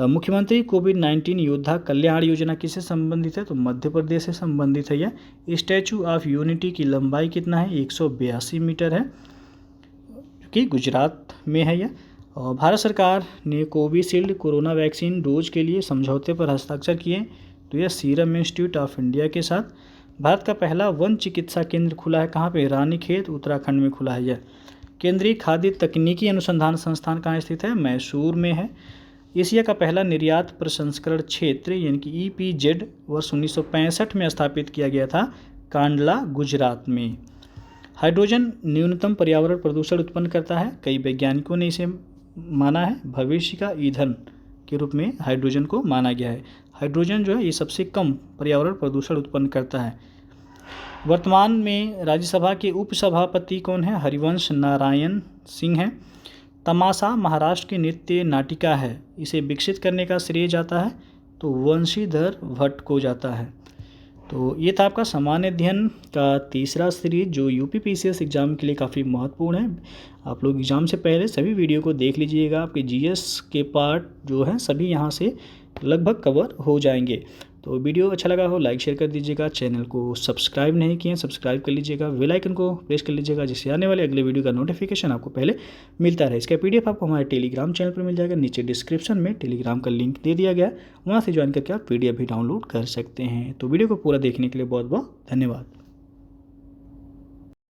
मुख्यमंत्री कोविड-19 योद्धा कल्याण योजना किससे संबंधित है? तो मध्य प्रदेश से संबंधित है। यह स्टैचू ऑफ यूनिटी की लंबाई कितना है? 182 मीटर है, जो कि गुजरात में है। यह और भारत सरकार ने कोविशील्ड कोरोना वैक्सीन डोज के लिए समझौते पर हस्ताक्षर किए। तो यह सीरम इंस्टीट्यूट ऑफ इंडिया के साथ भारत का पहला वन चिकित्सा केंद्र खुला है। कहाँ पे? रानीखेत उत्तराखंड में खुला है यह। केंद्रीय खाद्य तकनीकी अनुसंधान संस्थान कहाँ स्थित है? मैसूर में है। एशिया का पहला निर्यात प्रसंस्करण क्षेत्र यानी कि EPZ वर्ष 1965 में स्थापित किया गया था कांडला, गुजरात में। हाइड्रोजन न्यूनतम पर्यावरण प्रदूषण उत्पन्न करता है। कई वैज्ञानिकों ने इसे माना है भविष्य का ईंधन के रूप में हाइड्रोजन को माना गया है। हाइड्रोजन जो है ये सबसे कम पर्यावरण प्रदूषण उत्पन्न करता है। वर्तमान में राज्यसभा के उपसभापति कौन है? हरिवंश नारायण सिंह हैं। तमाशा महाराष्ट्र की नृत्य नाटिका है, इसे विकसित करने का श्रेय जाता है तो वंशीधर भट्ट को जाता है। तो ये था आपका सामान्य अध्ययन का तीसरा सीरीज जो UPPCS एग्ज़ाम के लिए काफ़ी महत्वपूर्ण है। आप लोग एग्ज़ाम से पहले सभी वीडियो को देख लीजिएगा। आपके GS के पार्ट जो हैं सभी यहाँ से लगभग कवर हो जाएंगे। तो वीडियो अच्छा लगा हो लाइक शेयर कर दीजिएगा। चैनल को सब्सक्राइब नहीं किए सब्सक्राइब कर लीजिएगा। बेल आइकन को प्रेस कर लीजिएगा जिससे आने वाले अगले वीडियो का नोटिफिकेशन आपको पहले मिलता रहे। इसका PDF आपको हमारे टेलीग्राम चैनल पर मिल जाएगा। नीचे डिस्क्रिप्शन में टेलीग्राम का लिंक दे दिया गया है, वहाँ से ज्वाइन करके आप PDF भी डाउनलोड कर सकते हैं। तो वीडियो को पूरा देखने के लिए बहुत बहुत धन्यवाद।